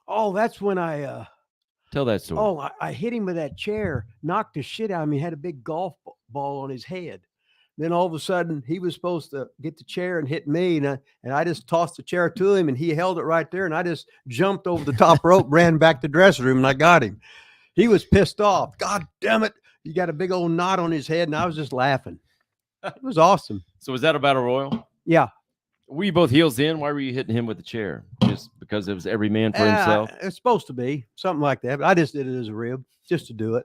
Oh, that's when I tell that story? Oh, I hit him with that chair, knocked the shit out of me, had a big golf ball on his head. Then all of a sudden, he was supposed to get the chair and hit me, and I just tossed the chair to him, and he held it right there, and I just jumped over the top rope, ran back to the dressing room, and I got him. He was pissed off. God damn it. He got a big old knot on his head, and I was just laughing. It was awesome. So was that a Battle Royal? Yeah. Were you both heels in? Why were you hitting him with the chair? Just because it was every man for himself? It's supposed to be something like that, but I just did it as a rib, just to do it.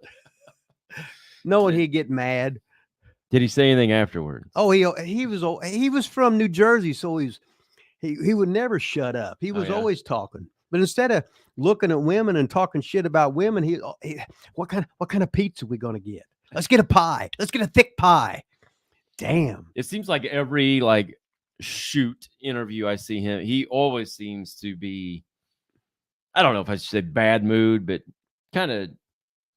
Knowing he'd get mad. Did he say anything afterwards? Oh, he was from New Jersey, so he would never shut up. He was yeah? always talking. But instead of looking at women and talking shit about women, he what kind of pizza we gonna get? Let's get a pie. Let's get a thick pie. Damn. It seems like every shoot interview I see him, he always seems to be, I don't know if I should say bad mood, but kind of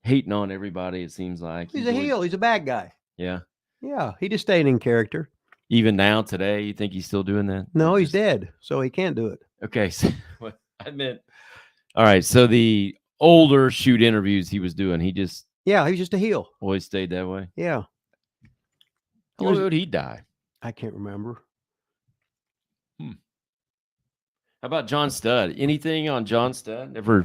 hating on everybody. It seems like He's a heel. He's a bad guy. Yeah. Yeah, he just stayed in character. Even now today, you think he's still doing that? No, he's dead, so he can't do it. Okay. So what I meant. All right. So the older shoot interviews he was doing, he just He was just a heel. always stayed that way. Yeah. How long would he die? I can't remember. How about John Studd? Anything on John Studd? Never.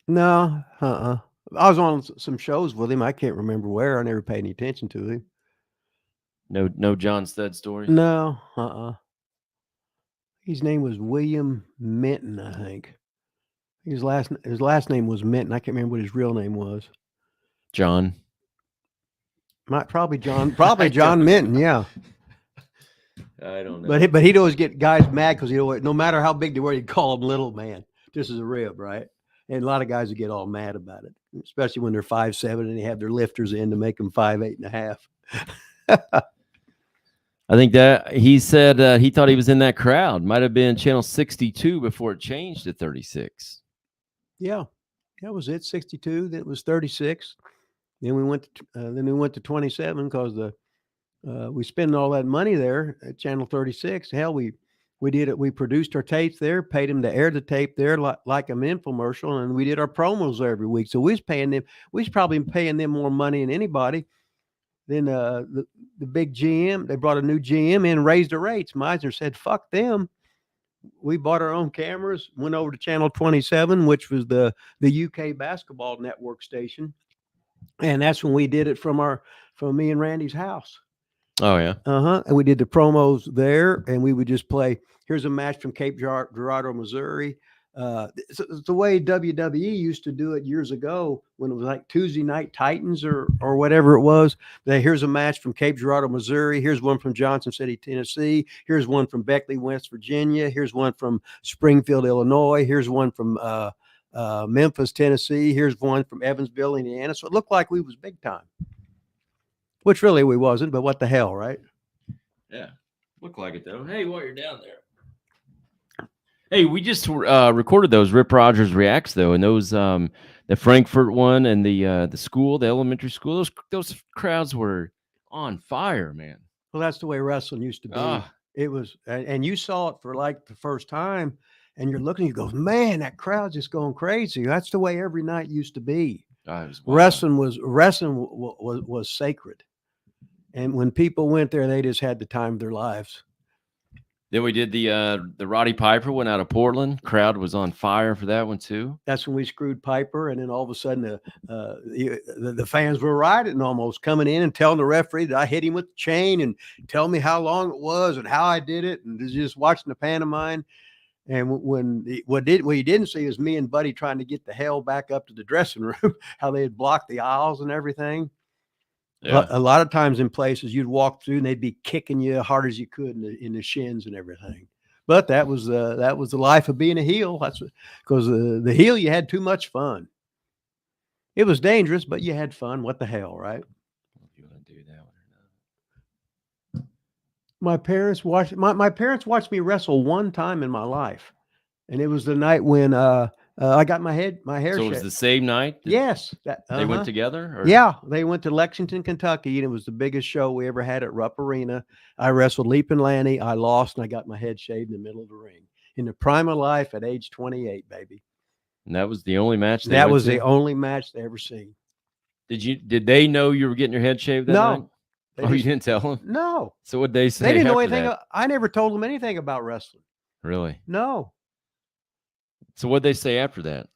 No, I was on some shows with him. I can't remember where. I never paid any attention to him. No John Studd stories. No, His name was William Minton, I think. His last name was Minton. I can't remember what his real name was. John. Probably John Minton. Yeah, I don't know. but he'd always get guys mad because no matter how big they were, he'd call them little man. This is a rib, right? And a lot of guys would get all mad about it, especially when they're 5'7" and they have their lifters in to make them 5'8.5". I think that he said he thought he was in that crowd. Might have been channel 62 before it changed to 36. Yeah, that was it. 62. Then it was 36. Then we went to 27 because we spent all that money there at channel 36. Hell, we We did it. We produced our tapes there, paid them to air the tape there like an infomercial, and we did our promos there every week. So we was paying them. We was probably paying them more money than anybody. Then the big GM, they brought a new GM in, raised the rates. Meisner said, "Fuck them." We bought our own cameras, went over to Channel 27, which was the UK basketball network station, and that's when we did it from me and Randy's house. Oh yeah. And we did the promos there, and we would just play. Here's a match from Cape Girardeau, Missouri. It's the way WWE used to do it years ago when it was like Tuesday Night Titans or whatever it was. Here's a match from Cape Girardeau, Missouri. Here's one from Johnson City, Tennessee. Here's one from Beckley, West Virginia. Here's one from Springfield, Illinois. Here's one from Memphis, Tennessee. Here's one from Evansville, Indiana. So it looked like we was big time, which really we wasn't, but what the hell, right? Yeah. Look like it though. Hey, while you're down there. Hey, we just recorded those Rip Rogers reacts though, and those the Frankfurt one and the school, the elementary school. Those crowds were on fire, man. Well, that's the way wrestling used to be. It was, and you saw it for like the first time, and you're looking, you go, man, that crowd's just going crazy. That's the way every night used to be. Wrestling was sacred, and when people went there, they just had the time of their lives. Then we did the Roddy Piper one out of Portland. Crowd was on fire for that one too. That's when we screwed Piper, and then all of a sudden the fans were rioting, almost coming in and telling the referee that I hit him with the chain and tell me how long it was and how I did it, and just watching the pantomime. And what you didn't see is me and Buddy trying to get the hell back up to the dressing room, how they had blocked the aisles and everything. Yeah. A lot of times in places you'd walk through and they'd be kicking you as hard as you could in the shins and everything. But that was the life of being a heel. That's because the heel, you had too much fun. It was dangerous, but you had fun. What the hell, right? If you want to do that one or not. My parents watched me wrestle one time in my life, and it was the night when I got my hair So it was the same night? Yes. They went together? Or? Yeah, they went to Lexington, Kentucky, and it was the biggest show we ever had at Rupp Arena. I wrestled Leaping Lanny. I lost, and I got my head shaved in the middle of the ring. In the prime of life at age 28, baby. And that was the only match That was the only match they ever seen. Did they know you were getting your head shaved that night? No. You didn't tell them? No. So what'd they say? They didn't know anything. I never told them anything about wrestling. Really? No. So what'd they say after that?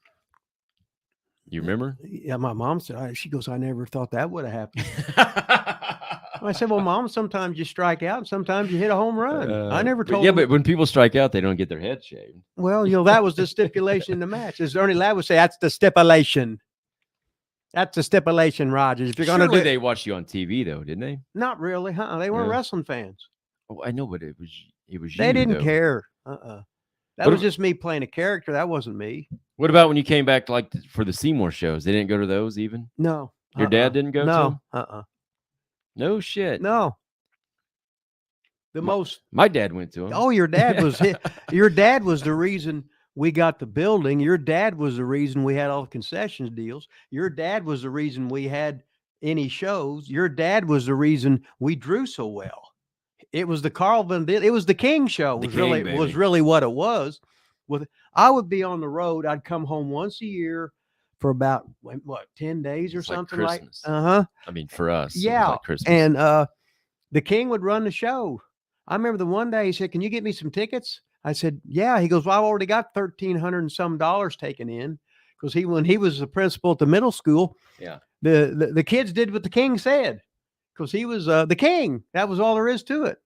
You remember? Yeah, my mom said, she goes, I never thought that would have happened. I said, well, Mom, sometimes you strike out and sometimes you hit a home run. I never told them. But when people strike out, they don't get their head shaved. Well, that was the stipulation in the match. As Ernie Ladd would say, that's the stipulation. That's the stipulation, Rogers. If you're going to do they watched you on TV, though, didn't they? Not really. They weren't wrestling fans. Oh, I know, but it was you. They didn't care. That was just me playing a character. That wasn't me. What about when you came back for the Seymour shows? They didn't go to those even? No. Your dad didn't go to them? No shit. No. My dad went to them. Oh, your dad was your dad was the reason we got the building. Your dad was the reason we had all the concessions deals. Your dad was the reason we had any shows. Your dad was the reason we drew so well. It was the Carlvin. It was the King show. Was really what it was. I would be on the road. I'd come home once a year for about 10 days or something like. I mean, for us, yeah. Like Christmas. And the King would run the show. I remember the one day he said, "Can you get me some tickets?" I said, "Yeah." He goes, "Well, I've already got $1,300 and some taken in," because when he was the principal at the middle school. Yeah. The kids did what the King said. Because he was the King. That was all there is to it.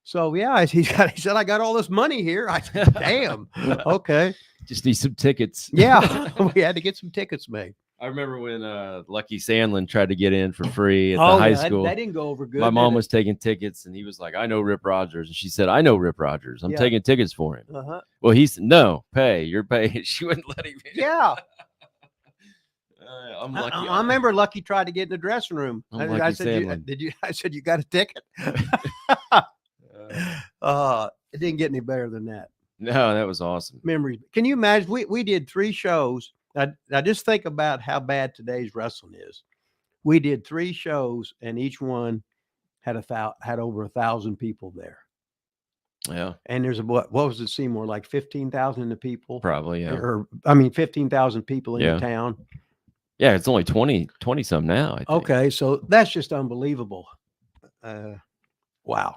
So yeah, he said, "I got all this money here." I said, "Damn, okay." Just need some tickets. Yeah, we had to get some tickets made. I remember when Lucky Sandlin tried to get in for free at the high school. That didn't go over good. My mom was taking tickets, and he was like, "I know Rip Rogers," and she said, "I know Rip Rogers. I'm taking tickets for him." Well, he said, "No, pay. You're paying." She wouldn't let him in. Yeah. I'm lucky. I remember Lucky tried to get in the dressing room. I said, I said, "You got a ticket?" It didn't get any better than that. No, that was awesome. Memories. Can you imagine? We did 3 shows. Now just think about how bad today's wrestling is. We did 3 shows, and each one had over 1,000 people there. Yeah, And there's what was it, Seymour, like 15,000 in the people? probably. Yeah. Or, I mean, 15,000 people in Yeah. the town. Yeah, it's only 20 some now, I think. Okay, so that's just unbelievable. Wow.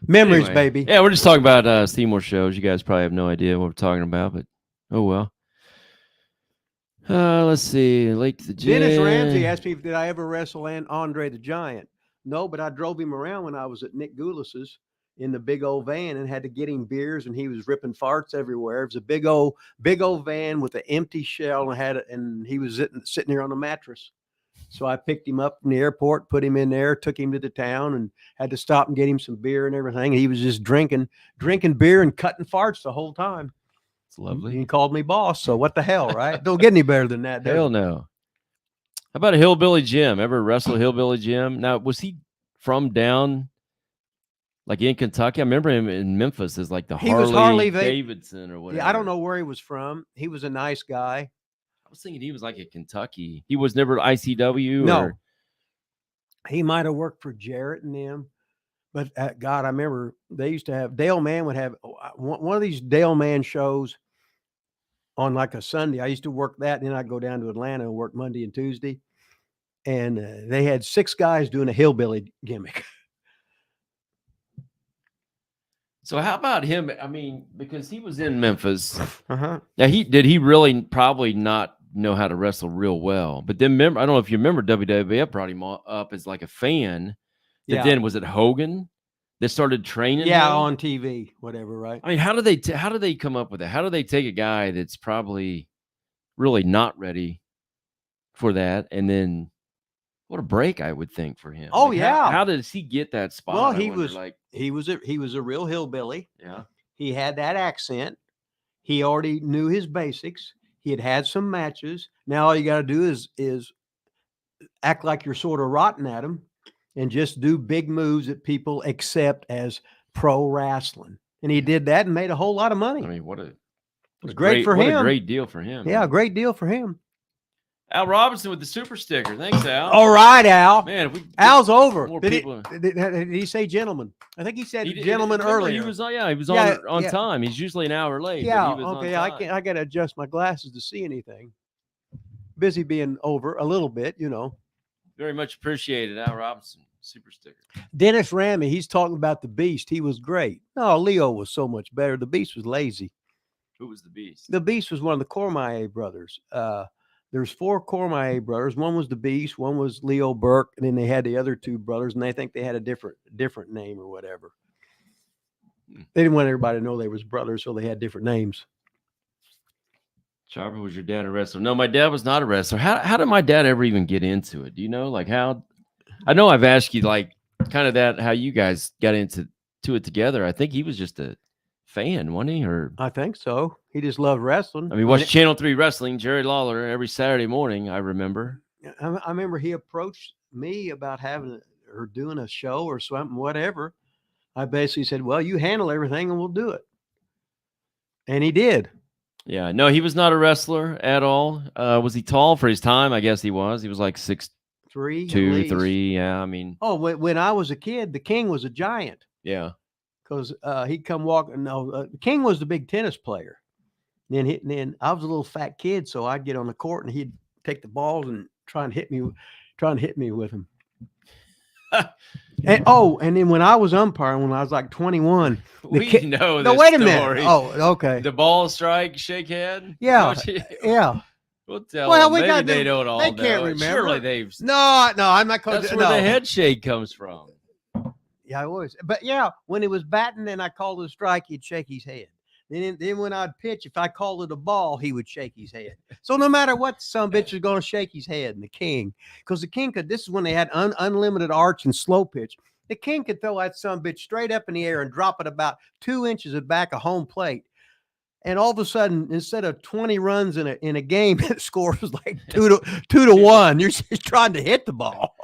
Memories, Anyway, baby. Yeah, we're just talking about Seymour shows. You guys probably have no idea what we're talking about, but oh well. Let's see. Late to the gym. Dennis Ramsey asked me if did I ever wrestle Andre the Giant. No, but I drove him around when I was at Nick Goulis's in the big old van and had to get him beers, and he was ripping farts everywhere. It was a big old van with an empty shell and he was sitting there on a mattress. So I picked him up from the airport, put him in there, took him to the town, and had to stop and get him some beer and everything. And he was just drinking beer and cutting farts the whole time. It's lovely. He called me boss. So what the hell, right? Don't get any better than that. Hell no. How about a Hillbilly Jim? Ever wrestle Hillbilly Jim? Now, was he from down like in Kentucky? I remember him in Memphis as like He was Harley Davidson or whatever. Yeah, I don't know where he was from. He was a nice guy. I was thinking he was like a Kentucky. He was never ICW. No. Or... He might have worked for Jarrett and them. But God, I remember they used to have Dale Mann would have one of these Dale Mann shows on like a Sunday. I used to work that, and then I'd go down to Atlanta and work Monday and Tuesday. And they had 6 guys doing a hillbilly gimmick. So how about him? I mean, because he was in Memphis. Uh-huh. Now he really probably not know how to wrestle real well. But then remember, I don't know if you remember WWF brought him up as like a fan. That then was it Hogan that started training? Yeah, him? on TV, whatever, right? I mean, how do they come up with that? How do they take a guy that's probably really not ready for that, and then what a break I would think for him. Oh like, yeah, how does he get that spot? Well, he was he was a real hillbilly. Yeah, he had that accent. He already knew his basics. He had some matches. Now all you got to do is act like you're sort of rotten at him, and just do big moves that people accept as pro wrestling. And he did that and made a whole lot of money. I mean, what a great for him. What a great deal for him. Yeah, great deal for him. Al Robinson with the super sticker. Thanks, Al. All right, Al. Man, Al's over. Did he say gentleman? I think he said gentleman earlier. He was on time. He's usually an hour late. Yeah, but he was okay. on time. I got to adjust my glasses to see anything. Busy being over a little bit, Very much appreciated, Al Robinson. Super sticker. Dennis Ramey, he's talking about the Beast. He was great. No, Leo was so much better. The Beast was lazy. Who was the Beast? The Beast was one of the Cormier brothers. There's 4 Cormier brothers. One was the Beast, one was Leo Burke, and then they had the other 2 brothers, and they think they had a different name or whatever. They didn't want everybody to know they was brothers, so they had different names. Chopper, was your dad a wrestler? No, my dad was not a wrestler. How did my dad ever even get into it? Do you know? Like how? I know I've asked you like kind of that how you guys got into it together. I think he was just a fan, wasn't he? Or I think so. He just loved wrestling. I mean, watch Channel 3 Wrestling, Jerry Lawler every Saturday morning. I remember. I remember he approached me about or doing a show or something, whatever. I basically said, "Well, you handle everything, and we'll do it." And he did. Yeah, no, he was not a wrestler at all. Was he tall for his time? I guess he was. He was like 6'2", 3. Yeah, I mean. Oh, when I was a kid, the King was a giant. Yeah. Because he'd come walking. No, King was the big tennis player. Then I was a little fat kid, so I'd get on the court and he'd take the balls and try and hit me with them. and then when I was umpiring, when I was like 21, we know. No, wait a minute. Oh, okay. The ball strike, shake head. Yeah, yeah. We'll tell well, them. Maybe they don't all know. They can't remember. Surely they've. No, I'm not. That's where the head shake comes from. Yeah, I was. But yeah, when he was batting and I called it a strike, he'd shake his head. Then when I'd pitch, if I called it a ball, he would shake his head. So no matter what, some bitch was going to shake his head. And the King, because the King this is when they had unlimited arch and slow pitch. The King could throw that some bitch straight up in the air and drop it about 2 inches at back of home plate. And all of a sudden, instead of 20 runs in a game, it scores like 2 to 1. You're just trying to hit the ball.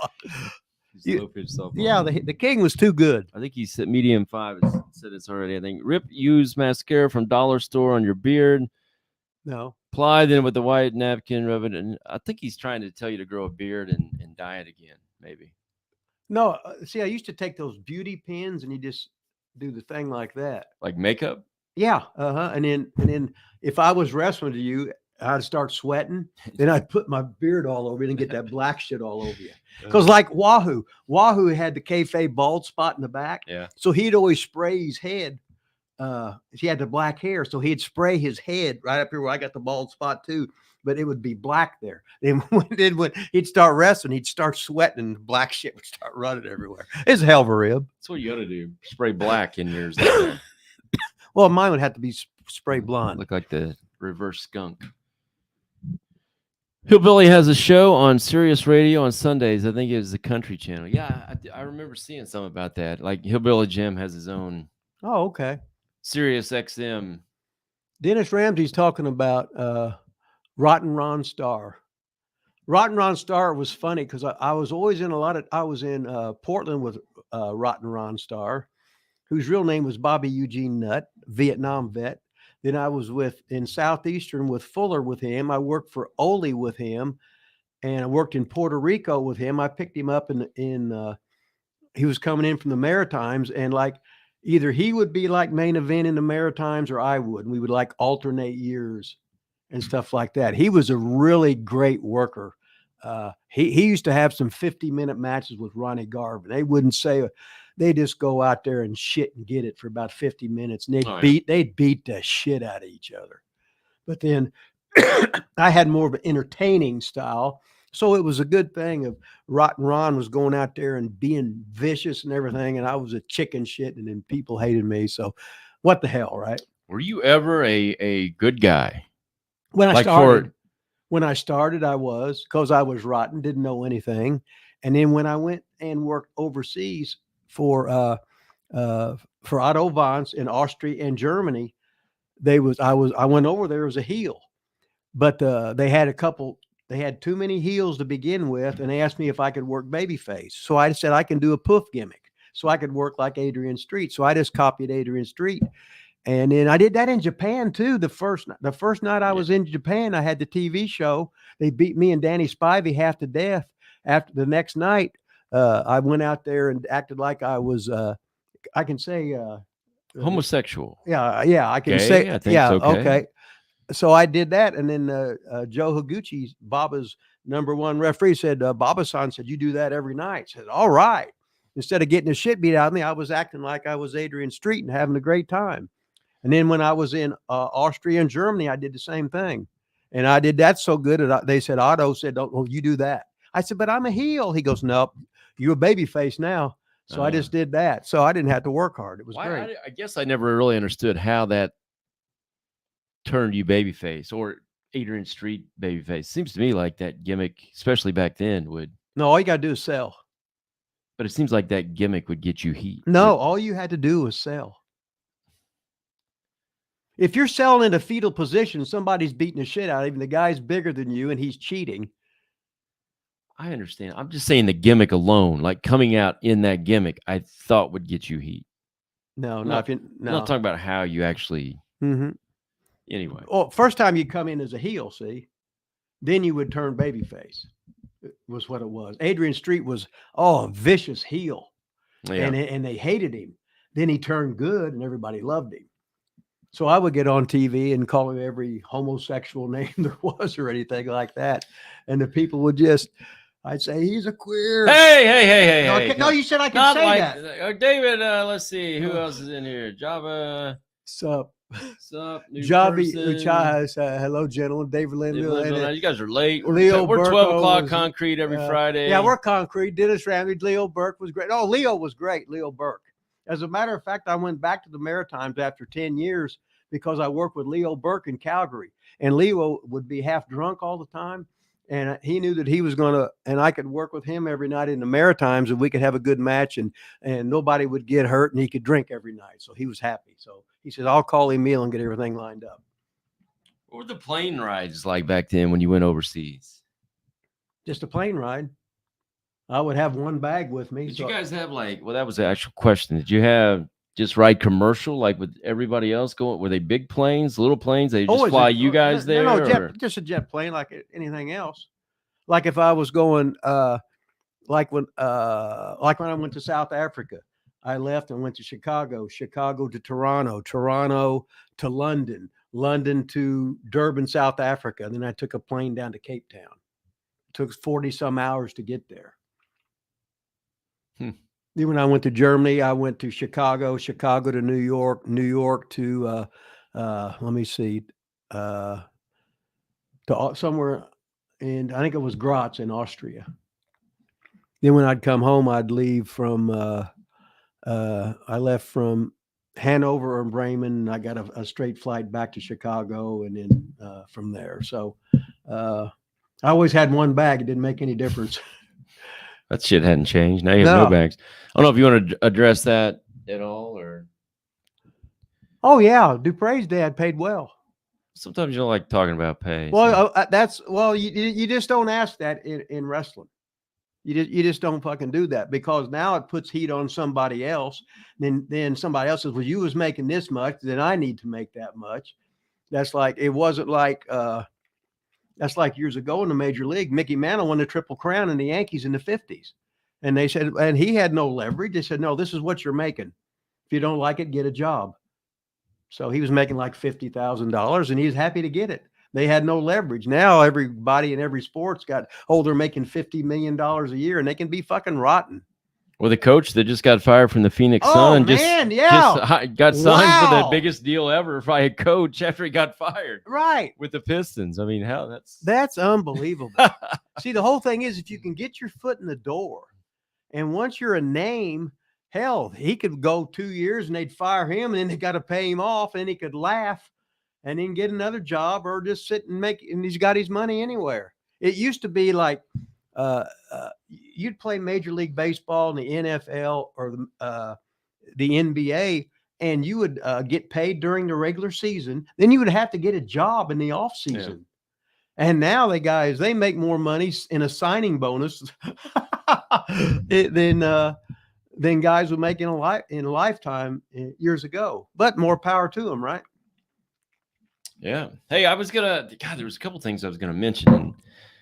Yeah, the King was too good. I think he said medium 5 said it's already. I think Rip used mascara from dollar store on your beard. No. Apply then with the white napkin, rub it. And I think he's trying to tell you to grow a beard and dye it again, maybe. No, see, I used to take those beauty pins and you just do the thing like that. Like makeup? Yeah. And then if I was wrestling to you, I'd start sweating. Then I'd put my beard all over you and get that black shit all over you. Because like Wahoo had the kayfabe bald spot in the back. Yeah. So he'd always spray his head. He had the black hair, so he'd spray his head right up here where I got the bald spot too. But it would be black there. Then when he'd start wrestling, he'd start sweating and black shit would start running everywhere. It's a hell of a rib. That's what you got to do. Spray black in yours. Well, mine would have to be spray blonde. Look like the reverse skunk. Hillbilly has a show on Sirius Radio on Sundays. I think it was the Country Channel. Yeah, I remember seeing something about that. Like Hillbilly Jim has his own Oh, okay. Sirius XM. Dennis Ramsey's talking about Rotten Ron Starr. Rotten Ron Starr was funny because I was always in I was in Portland with Rotten Ron Starr, whose real name was Bobby Eugene Nutt, Vietnam vet. Then I was in Southeastern with Fuller with him. I worked for Ole with him, and I worked in Puerto Rico with him. I picked him up he was coming in from the Maritimes, and like either he would be like main event in the Maritimes or I would, and we would like alternate years and stuff like that. He was a really great worker. He used to have some 50-minute matches with Ronnie Garvin. They wouldn't say, they just go out there and shit and get it for about 50 minutes. And they'd beat the shit out of each other. But then I had more of an entertaining style. So it was a good thing of Rotten Ron was going out there and being vicious and everything. And I was a chicken shit, and then people hated me. So what the hell, right? Were you ever a good guy? When I Like started, I was, because I was rotten, didn't know anything. And then when I went and worked overseas for Otto Vance in Austria and Germany, I went over there as a heel, but they had too many heels to begin with, and they asked me if I could work babyface. So I said I can do a poof gimmick, so I could work like Adrian Street. So I just copied Adrian Street. And then I did that in Japan too. The first night I was in Japan, I had the TV show. They beat me and Danny Spivey half to death. After the next night, I went out there and acted like I was, I can say, homosexual. Yeah, I can Gay? say, I think it's okay. So I did that, and then Joe Higuchi, Baba's #1 referee, said, Baba-san said, you do that every night. I said, all right. Instead of getting the shit beat out of me, I was acting like I was Adrian Street and having a great time. And then when I was in Austria and Germany, I did the same thing. And I did that so good that they said, Otto said, oh, you do that. I said, but I'm a heel. He goes, nope, you're a baby face now. So I just did that. So I didn't have to work hard. It was great. I guess I never really understood how that turned you babyface or Adrian Street babyface. Seems to me like that gimmick, especially back then, would. No, all you got to do is sell. But it seems like that gimmick would get you heat. No, all you had to do was sell. If you're selling in a fetal position, somebody's beating the shit out of him. The guy's bigger than you and he's cheating. I understand. I'm just saying the gimmick alone, like coming out in that gimmick, I thought would get you heat. No, I'm not talking about how you actually. Mm-hmm. Anyway. Well, first time you come in as a heel, see, then you would turn babyface. Was what it was. Adrian Street was a vicious heel, and they hated him. Then he turned good, and everybody loved him. So I would get on TV and call him every homosexual name there was or anything like that, and the people would I'd say he's a queer. Hey! No, you said I could say that. David, let's see who else is in here. Java. Sup? Javi Uchas, hello, gentlemen. David Lynn. You guys are late. Leo we're Burke 12 o'clock concrete every Friday. Yeah, we're concrete. Dennis Ramsey, Leo Burke was great. Oh, Leo was great. Leo Burke. As a matter of fact, I went back to the Maritimes after 10 years because I worked with Leo Burke in Calgary. And Leo would be half drunk all the time. And he knew that he was going to, and I could work with him every night in the Maritimes, and we could have a good match, and nobody would get hurt, and he could drink every night. So he was happy. So he said, I'll call Emil and get everything lined up. What were the plane rides like back then when you went overseas? Just a plane ride. I would have one bag with me. Did you guys have that was the actual question. Did you have just ride commercial like with everybody else going? Were they big planes, little planes? They just fly you guys there? No, just a jet plane like anything else. Like if I was going, like when I went to South Africa, I left and went to Chicago, Chicago to Toronto, Toronto to London, London to Durban, South Africa. Then I took a plane down to Cape Town. It took 40 some hours to get there. Then when I went to Germany, I went to Chicago, Chicago to New York, New York to let me see, to somewhere, and I think it was Graz in Austria. Then when I'd come home, I'd leave from I left from Hanover or Bremen, and I got a straight flight back to Chicago, and then from there. So I always had one bag. It didn't make any difference. That shit hadn't changed. Now you have no bags. I don't know if you want to address that at all, or. Oh yeah, Dupre's dad paid well. Sometimes you don't like talking about pay. Well, you just don't ask that in wrestling. You just don't fucking do that, because now it puts heat on somebody else. Then somebody else says, well, you was making this much, then I need to make that much. That's like, it wasn't like that's like years ago in the major league. Mickey Mantle won the Triple Crown in the Yankees in the 50s. And they said, and he had no leverage. They said, no, this is what you're making. If you don't like it, get a job. So he was making like $50,000, and he's happy to get it. They had no leverage. Now everybody in every sport's got, they're making $50 million a year, and they can be fucking rotten. Well, the coach that just got fired from the Phoenix Sun just got signed for the biggest deal ever by a coach after he got fired. Right. With the Pistons. I mean, that's unbelievable. See, the whole thing is, if you can get your foot in the door, and once you're a name, hell, he could go 2 years and they'd fire him, and then they got to pay him off, and he could laugh and then get another job, or just sit and and he's got his money anywhere. It used to be like you'd play Major League Baseball in the NFL or the NBA, and you would get paid during the regular season. Then you would have to get a job in the off season. Yeah. And now they make more money in a signing bonus than guys would make in a lifetime years ago. But more power to them, right? Yeah. Hey, there was a couple things I was gonna mention, and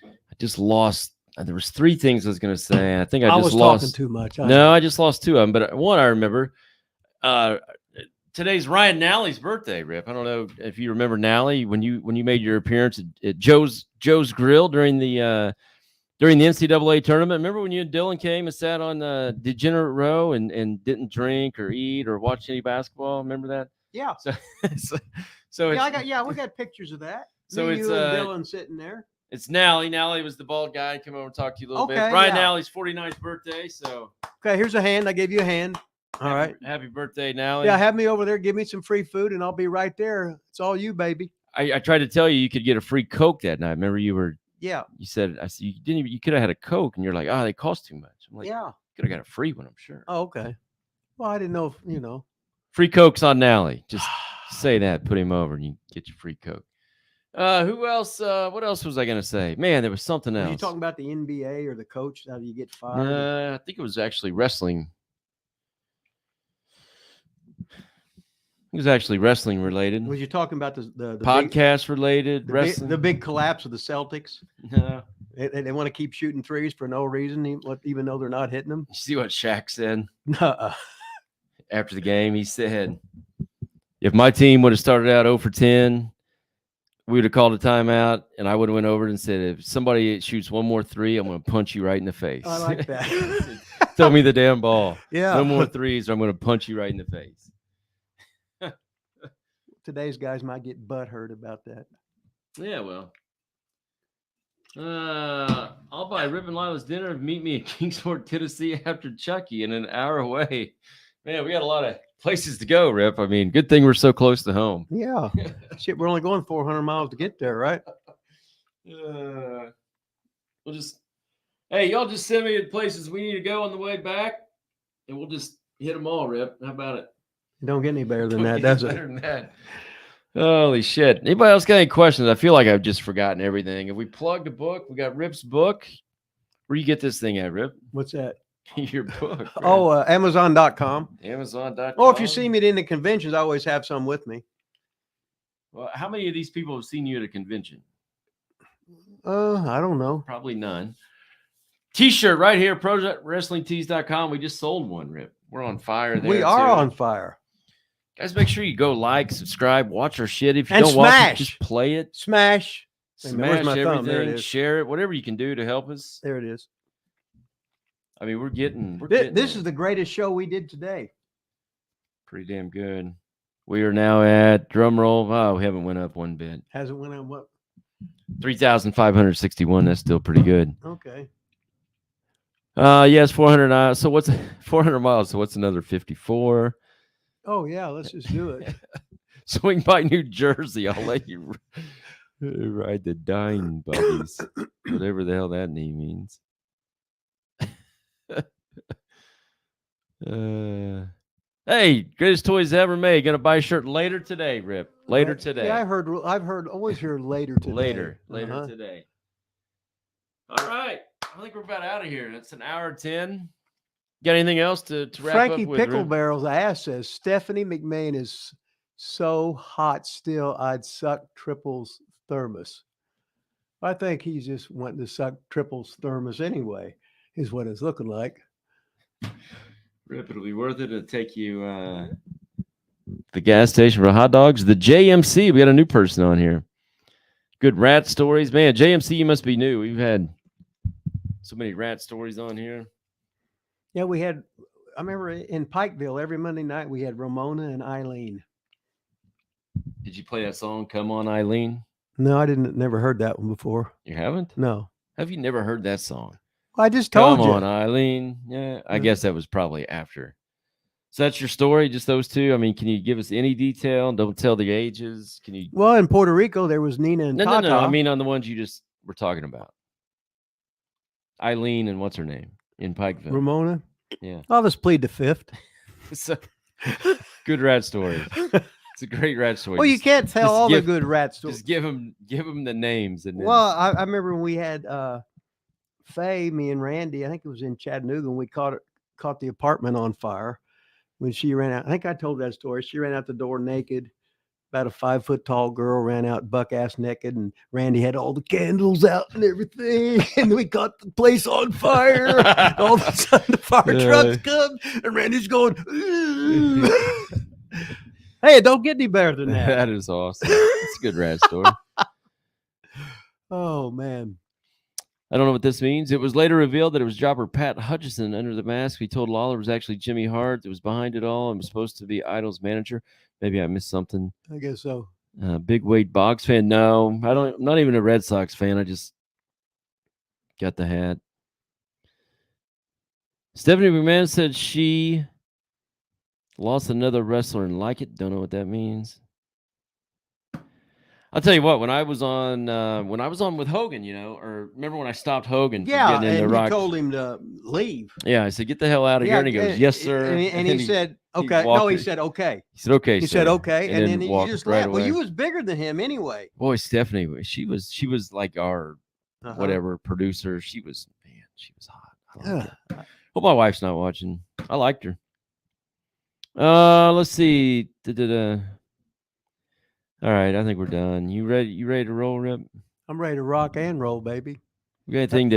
I just lost. There was 3 things I was gonna say. I think I just lost. Talking too much. I just lost 2 of them, but one I remember. Today's Ryan Nally's birthday, Rip. I don't know if you remember Nally when you made your appearance at Joe's Grill during the NCAA tournament. Remember when you and Dylan came and sat on the degenerate row and didn't drink or eat or watch any basketball? Remember that? Yeah. So we got pictures of that. So it's you and Dylan sitting there. It's Nally. Nally was the bald guy. Come over and talk to you a little bit. Ryan Nally's 49th birthday. So here's a hand. I gave you a hand. All right. Happy birthday, Nally. Yeah, have me over there. Give me some free food, and I'll be right there. It's all you, baby. I tried to tell you could get a free Coke that night. Remember you were. Yeah. You said you could have had a Coke, and you're like, they cost too much. I'm like, yeah. Could have got a free one, I'm sure. Oh, okay. Well, I didn't know if Free Coke's on Nally. Just say that, put him over, and you get your free Coke. Who else? What else was I gonna say? Man, there was something else. Are you talking about the NBA or the coach? How do you get fired? I think it was actually wrestling. It was actually wrestling related. Was you talking about the podcast related wrestling? The big collapse of the Celtics? No. They want to keep shooting threes for no reason, even though they're not hitting them. You see what Shaq said? Nuh-uh. After the game, he said, if my team would have started out 0 for 10, we would have called a timeout, and I would have went over and said, if somebody shoots one more 3, I'm going to punch you right in the face. I like that. Throw me the damn ball. Yeah. No more 3s, or I'm going to punch you right in the face. Today's guys might get butthurt about that. Yeah, well. I'll buy Rip and Lila's dinner and meet me in Kingsport, Tennessee after Chucky in an hour away. Man, we got a lot of places to go, Rip. I mean, good thing we're so close to home. Yeah. Shit, we're only going 400 miles to get there, right? Y'all just send me the places we need to go on the way back, and we'll just hit them all, Rip. How about it? It don't get any better than that, does it? Better than that. Holy shit. Anybody else got any questions? I feel like I've just forgotten everything. Have we plugged a book? We got Rip's book. Where you get this thing at, Rip? What's that? Your book. Rip. Oh, Amazon.com. Amazon.com. Oh, if you see me in the conventions, I always have some with me. Well, how many of these people have seen you at a convention? I don't know. Probably none. T-shirt right here, ProWrestlingTees.com. We just sold one, Rip. We're on fire there. We are too. on fire. Guys, make sure you go like, subscribe, watch our shit. If you And don't watch it, smash. just play it. Smash. Wait a minute, where's Smash my thumb? There it everything. is. Share it. Whatever you can do to help us. There it is. I mean, we're getting This there. is the greatest show we did today. Pretty damn good. We are now at drum roll. Oh, we haven't went up one bit. Hasn't went on what? 3,561. That's still pretty good. Okay. Yes, 400. So what's 400 miles? So what's another 54? Oh yeah, let's just do it. Swing by New Jersey. I'll let you ride the Dine Buggies. Whatever the hell that name means. Hey, greatest toys ever made. Gonna buy a shirt later today, Rip. Later today. Yeah, I've heard always hear later today. Later Uh-huh. today. All right. I think we're about out of here. That's an hour 10. Got anything else to wrap Frankie up with? Pickle Rip? Barrel's ass says Stephanie McMahon is so hot still I'd suck Triple's thermos. I think he's just wanting to suck Triple's thermos anyway, is what it's looking like. Rip, it'll be worth it to take you the gas station for hot dogs. The JMC, we got a new person on here. Good rat stories. Man, JMC, you must be new. We've had so many rat stories on here. Yeah, I remember in Pikeville every Monday night we had Ramona and Eileen. Did you play that song, Come On, Eileen? No, I never heard that one before. You haven't? No. Have you never heard that song? I just told Come you. on, Eileen. Yeah, I Yeah. guess that was probably after. So that's your story, just those two? I mean, can you give us any detail? Don't tell the ages. Can you? Well, in Puerto Rico there was Nina and Tata. No. I mean, on the ones you just were talking about. Eileen and what's her name in Pikeville? Ramona. Yeah. I'll just plead the fifth. So, good rat story. It's a great rat story. Well, you can't tell just all the give- good rat stories. Just give them the names. And then, Well, I remember when we had Faye, me and Randy. I think it was in Chattanooga, and we caught the apartment on fire when she ran out. I think I told that story. She ran out the door naked. About a 5 foot tall girl ran out buck ass naked, and Randy had all the candles out and everything. And we caught the place on fire. All of a sudden, the fire trucks come, and Randy's going, "Ooh." Hey, it don't get any better than that. that is awesome. It's a good rat story. Oh man. I don't know what this means. It was later revealed that it was jobber Pat Hutchison under the mask. He told Lawler it was actually Jimmy Hart that was behind it all and was supposed to be Idol's manager. Maybe I missed something. I guess so. Big Wade Boggs fan. No, I'm not even a Red Sox fan. I just got the hat. Stephanie McMahon said she lost another wrestler and like it. Don't know what that means. I'll tell you what, when I was on with Hogan, or remember when I stopped Hogan from Yeah, getting in and the you Rock? told him to leave. Yeah, I said, get the hell out of here. And he goes, yes, sir. And he said, he okay. walked No, he it. said, okay. He said, okay, He sir. said, okay. And then he walked just right left. Well, away. you was bigger than him anyway. Boy, Stephanie, she was like our whatever producer. She was hot. I liked her. Hope my wife's not watching. I liked her. Let's see. All right, I think we're done. You ready to roll, Rip? I'm ready to rock and roll, baby. We got anything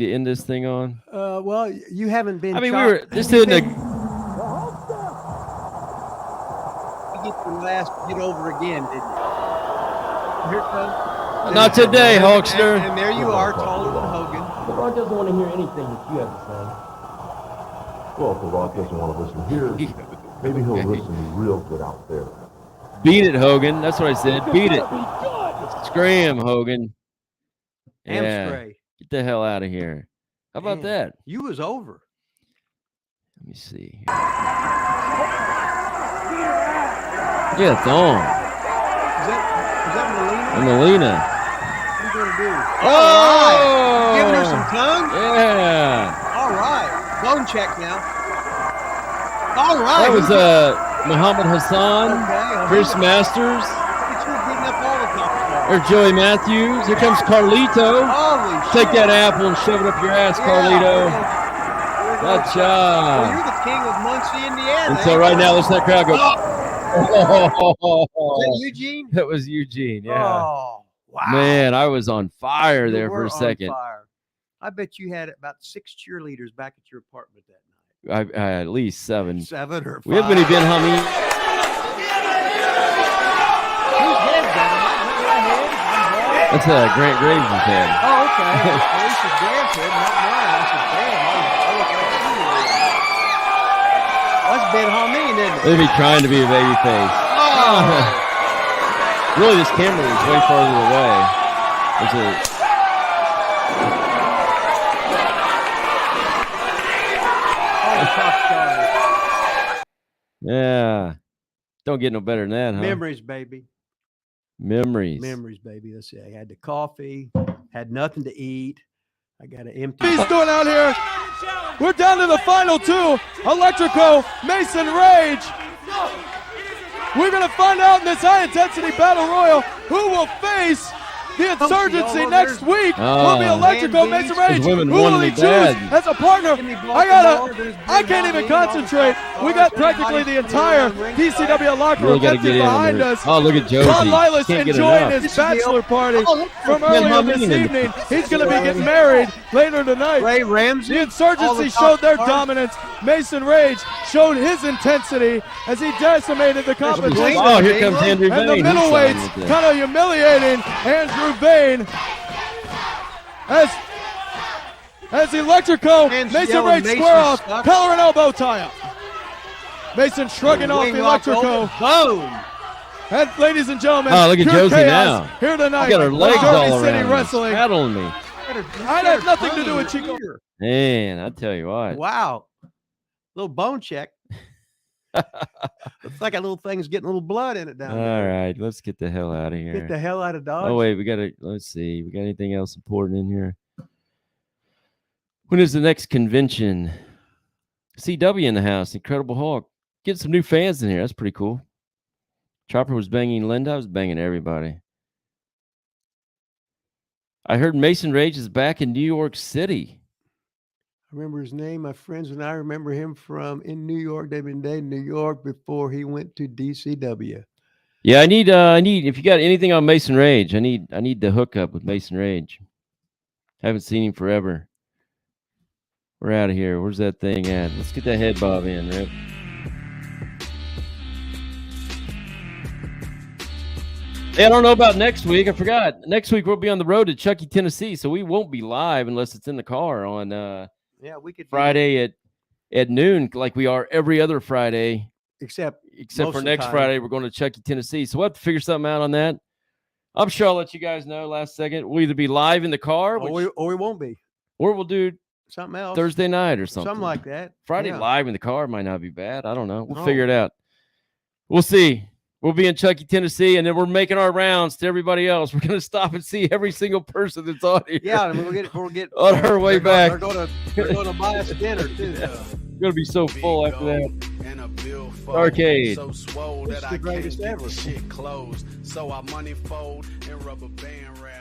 to end this thing on? Well, you haven't been. I mean, this you isn't a. Get over again, didn't you? Here it comes. Not today, Hulkster. And there you are, taller than Hogan. The Rock doesn't want to hear anything that you have to say. Well, if The Rock doesn't want to listen here, maybe he'll listen real good out there. Beat it, Hogan. That's what I said. Beat it. Scram, Hogan. Yeah. Spray. Get the hell out of here. How about that? You was over. Let me see. Yeah, it's on. Is that Melina? Melina. What are you going to do? Oh! All right. Giving her some tongue? Yeah. All right. Bone check now. All right. That was Muhammad Hassan, Okay. Chris Masters, You're getting up all the top. or Joey Matthews. Here comes Carlito. Holy Take shit. that apple and shove it up your ass, Carlito. Good Well, job. you're the king of Muncie, Indiana. And so right now, let's that crowd go. Is that Eugene? That was Eugene. Yeah. Oh, wow. Man, I was on fire You there for were a on second. fire. I bet you had about 6 cheerleaders back at your apartment that night. at least 7. 7 or 5. We haven't been humming. That's Grant Graves' head. Oh, okay. This is Grant's head, not mine. I said, damn, I look like you. That's Ben Hameen, isn't it? They'd be trying to be a baby face. Oh. Really, this camera is way farther away. There's yeah. Don't get no better than that, huh? Memories, baby. Memories. Memories, baby. Let's see. I had the coffee, had nothing to eat. I got an empty. He's doing out here. We're down to the final 2. Electrico, Mason Rage. We're going to find out in this high-intensity battle royal who will face the Insurgency next week. Will be Electrico, Mason Rage. Who will he choose as a partner? I can't even concentrate. We got practically the entire DCW locker room empty behind us. Oh, look at Josie. Ron Lilas enjoying his bachelor party from earlier this evening. He's going to be getting married later tonight. Ray Ramsey. The Insurgency showed their dominance. Mason Rage showed his intensity as he decimated the competition. Oh, here comes Andrew Vane. And the middleweights kind of humiliating Andrew Vane as Electrico, Mason Rage square off, collar and elbow tie up. Mason shrugging off Electrico. Boom. And ladies and gentlemen, oh, look at pure Josie chaos now. Here tonight. Got her legs all City around. Wrestling. Paddling me. I had nothing to do with Chico. Man, I tell you what. Wow. Little bone check. Looks like a little thing's getting a little blood in it down there. All right, let's get the hell out of here. Get the hell out of Dodge. Oh, wait, let's see. We got anything else important in here? When is the next convention? CW in the house. Incredible Hulk. Get some new fans in here. That's pretty cool. Chopper was banging Linda. I was banging everybody. I heard Mason Rage is back in New York City. I remember his name. My friends and I remember him from in New York. They've been dating New York before he went to DCW. Yeah, I need if you got anything on Mason Rage, I need the hookup with Mason Rage. Haven't seen him forever. We're out of here. Where's that thing at? Let's get that head bob in, Rip. Hey, I don't know about next week. I forgot. Next week we'll be on the road to Chucky, Tennessee, so we won't be live unless it's in the car on yeah, we could Friday at noon, like we are every other Friday. Except for next Friday, we're going to Chucky, Tennessee. So we'll have to figure something out on that. I'm sure I'll let you guys know last second. We'll either be live in the car, or we won't be. Or we'll do something else. Thursday night or something. Something like that. Friday live in the car might not be bad. I don't know. We'll figure it out. We'll see. We'll be in Chucky, Tennessee, and then we're making our rounds to everybody else. We're going to stop and see every single person that's on here. Yeah, and we'll get on our way back. They're going to buy us dinner too. We're going to be so full after that. Arcade. So swole that I can't get the shit closed. So I money fold and rubber band wrap.